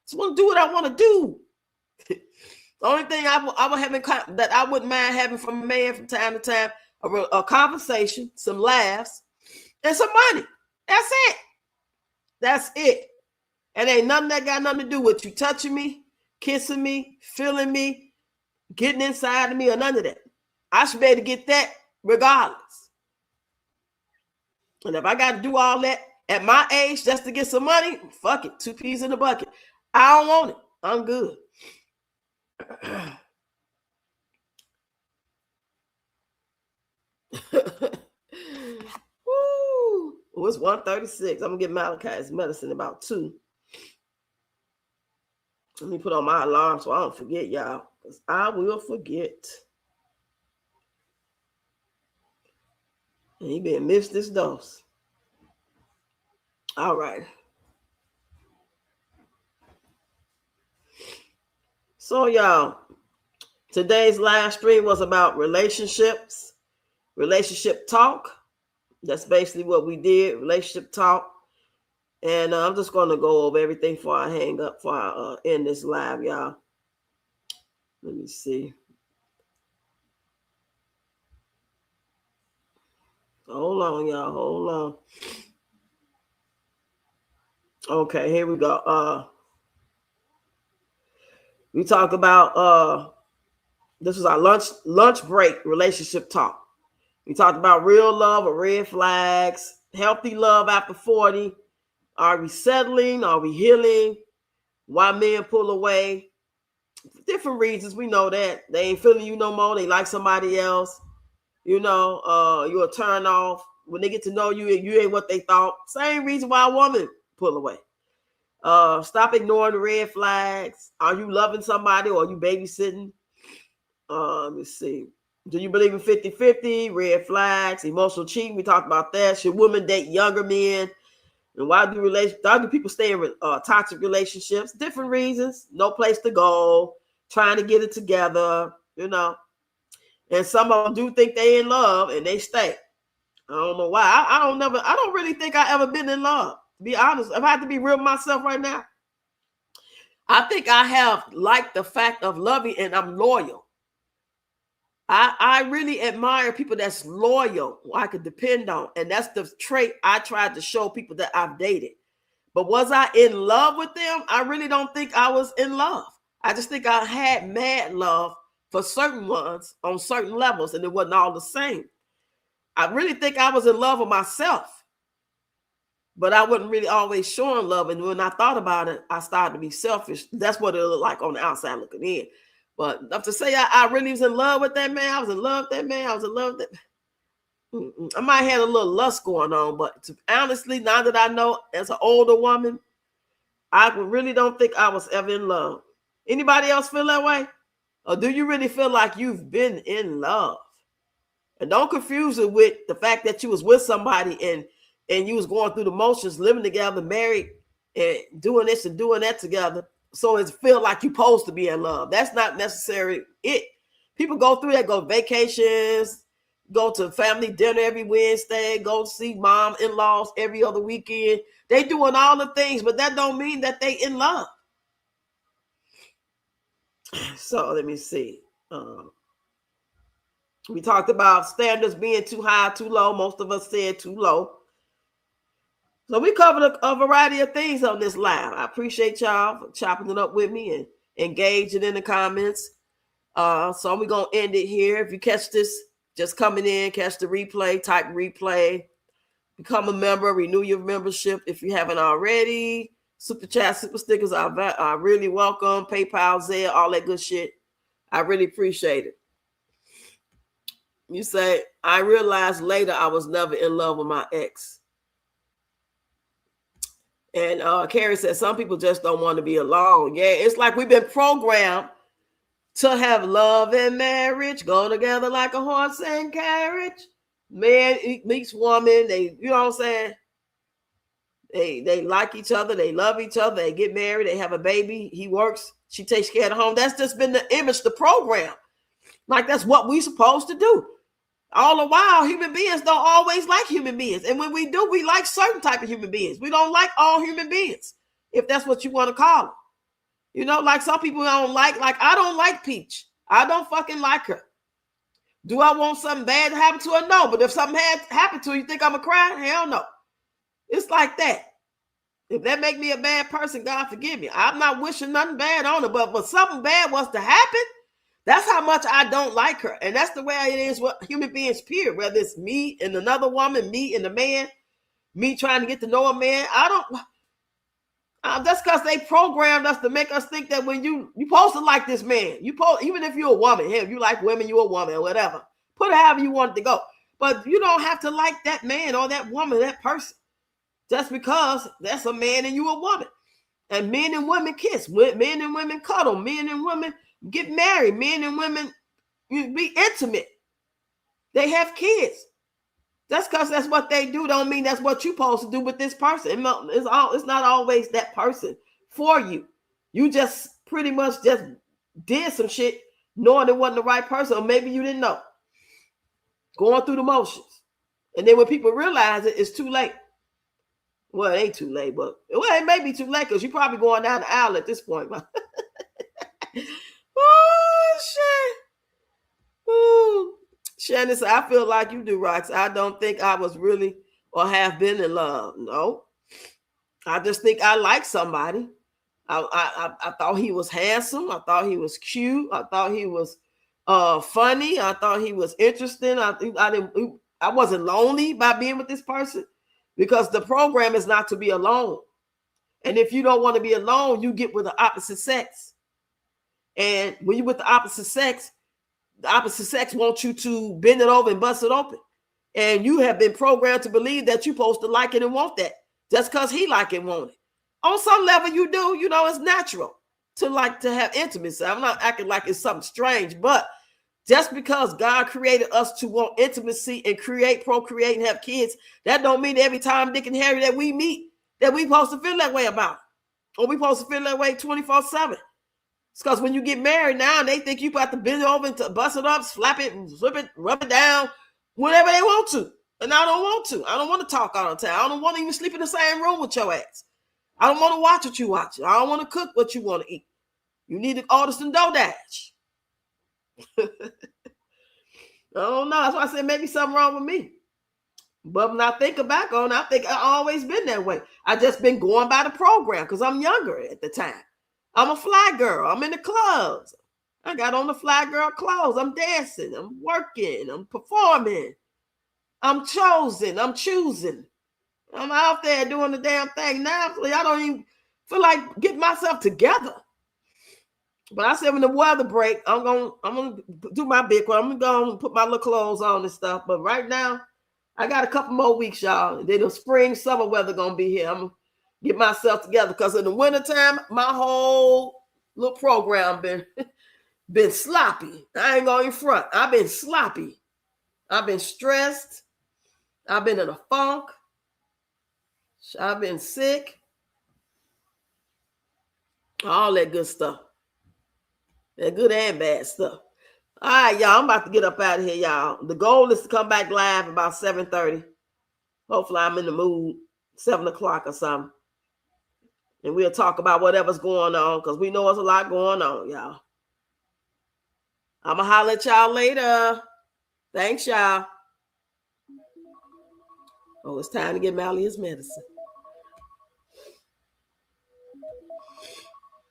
just want to do what I want to do. The only thing I would have that I wouldn't mind having from a man from time to time, a conversation, some laughs, and some money. That's it. That's it. And ain't nothing that got nothing to do with you touching me, kissing me, feeling me, getting inside of me, or none of that. I should be able to get that regardless. And if I got to do all that at my age just to get some money, fuck it. 2 peas in the bucket. I don't want it. I'm good. Woo. Well, it's 1:36. I'm gonna get Malachi's medicine about 2. Let me put on my alarm so I don't forget, y'all, because I will forget. And he been missed this dose. All right. So, y'all, today's live stream was about relationships, relationship talk. That's basically what we did, relationship talk. And I'm just going to go over everything before I hang up, before I end this live, y'all. Let me see. Hold on, y'all. Hold on. Okay, here we go. We talk about this was our lunch break relationship talk. We talked about real love or red flags, healthy love after 40. Are we settling? Are we healing? Why men pull away? Different reasons. We know that. They ain't feeling you no more. They like somebody else. You're a turn off. When they get to know you, you ain't what they thought. Same reason why a woman pull away. Stop ignoring the red flags. Are you loving somebody or are you babysitting? Let me see. Do you believe in 50-50? Red flags, emotional cheating. We talked about that. Should women date younger men? And why do people stay in toxic relationships? Different reasons. No place to go. Trying to get it together. And some of them do think they in love and they stay. I don't know why. I don't really think I ever been in love. To be honest, if I have to be real with myself right now, I think I have liked the fact of loving and I'm loyal. I really admire people that's loyal, who I could depend on. And that's the trait I tried to show people that I've dated. But was I in love with them? I really don't think I was in love. I just think I had mad love for certain ones on certain levels, and it wasn't all the same. I really think I was in love with myself, but I wasn't really always showing love. And when I thought about it, I started to be selfish. That's what it looked like on the outside looking in. But enough to say I really was in love with that man. I was in love with that man. I was in love with that. I might have had a little lust going on, but honestly, now that I know as an older woman, I really don't think I was ever in love. Anybody else feel that way? Or do you really feel like you've been in love? And don't confuse it with the fact that you was with somebody and you was going through the motions, living together, married, and doing this and doing that together. So it feel like you're supposed to be in love. That's not necessarily it. People go through that, go vacations, go to family dinner every Wednesday, go see mom, in-laws every other weekend. They doing all the things, but that don't mean that they in love. So let me see. We talked about standards being too high, too low. Most of us said too low. So we covered a variety of things on this live. I appreciate y'all for chopping it up with me and engaging in the comments. So we're going to end it here. If you catch this, just coming in, catch the replay, type replay, become a member, renew your membership if you haven't already. Super chat, super stickers are really welcome. PayPal, Zelle, all that good shit. I really appreciate it. You say, I realized later I was never in love with my ex. And Carrie said, some people just don't want to be alone. Yeah, it's like we've been programmed to have love and marriage go together like a horse and carriage. Man meets woman. They, you know what I'm saying? They like each other. They love each other. They get married. They have a baby. He works. She takes care of the home. That's just been the image, the program. Like that's what we supposed to do. All the while, human beings don't always like human beings. And when we do, we like certain type of human beings. We don't like all human beings, if that's what you want to call them. You know, like some people don't like I don't like Peach. I don't fucking like her. Do I want something bad to happen to her? No. But if something had happened to her, you think I'm going to cry? Hell no. It's like that. If that make me a bad person, God forgive me. I'm not wishing nothing bad on her. But when something bad was to happen, that's how much I don't like her. And that's the way it is with human beings, period. Whether it's me and another woman, me and a man, me trying to get to know a man. That's because they programmed us to make us think that when you supposed to like this man. Even if you're a woman, hell, if you like women, you're a woman or whatever. Put it however you want it to go. But you don't have to like that man or that woman, that person. Just because that's a man and you a woman. And men and women kiss. Men and women cuddle. Men and women get married. Men and women be intimate. They have kids. That's because that's what they do. Don't mean that's what you're supposed to do with this person. It's not always that person for you. You just pretty much just did some shit knowing it wasn't the right person, or maybe you didn't know. Going through the motions. And then when people realize it, it's too late. Well, it ain't too late, but it may be too late because you're probably going down the aisle at this point. Oh, shit. Ooh. Shannon said, I feel like you do, Rox. I don't think I was really or have been in love. No. I just think I like somebody. I thought he was handsome. I thought he was cute. I thought he was funny. I thought he was interesting. I wasn't lonely by being with this person, because the program is not to be alone. And if you don't want to be alone, you get with the opposite sex. And when you're with the opposite sex wants you to bend it over and bust it open. And you have been programmed to believe that you're supposed to like it and want that just because he like it and want it. On some level you do, it's natural to like to have intimacy. I'm not acting like it's something strange, but just because God created us to want intimacy and procreate, and have kids, that don't mean every time Dick and Harry that we meet that we supposed to feel that way about, or we supposed to feel that way 24/7. It's because when you get married now, they think you got to bend it over and bust it up, slap it, flip it, rub it down, whenever they want to. And I don't want to. I don't want to talk all the time. I don't want to even sleep in the same room with your ass. I don't want to watch what you watch. I don't want to cook what you want to eat. You need to order some DoorDash. I don't know. That's why I said maybe something wrong with me. But when I think back on it, I think I've always been that way. I just been going by the program because I'm younger at the time. I'm a fly girl. I'm in the clubs. I got on the fly girl clothes. I'm dancing. I'm working. I'm performing. I'm chosen. I'm choosing. I'm out there doing the damn thing. Now I don't even feel like getting myself together. But I said when the weather break, I'm gonna do my big one. I'm gonna put my little clothes on and stuff. But right now, I got a couple more weeks, y'all. Then the spring, summer weather gonna be here. I'm gonna get myself together because in the wintertime, my whole little program been sloppy. I ain't going in front. I've been sloppy. I've been stressed. I've been in a funk. I've been sick. All that good stuff. That good and bad stuff. All right, y'all. I'm about to get up out of here, y'all. The goal is to come back live about 7:30. Hopefully I'm in the mood, 7 o'clock or something. And we'll talk about whatever's going on because we know there's a lot going on, y'all. I'm going to holler at y'all later. Thanks, y'all. Oh, it's time to get Mally his medicine.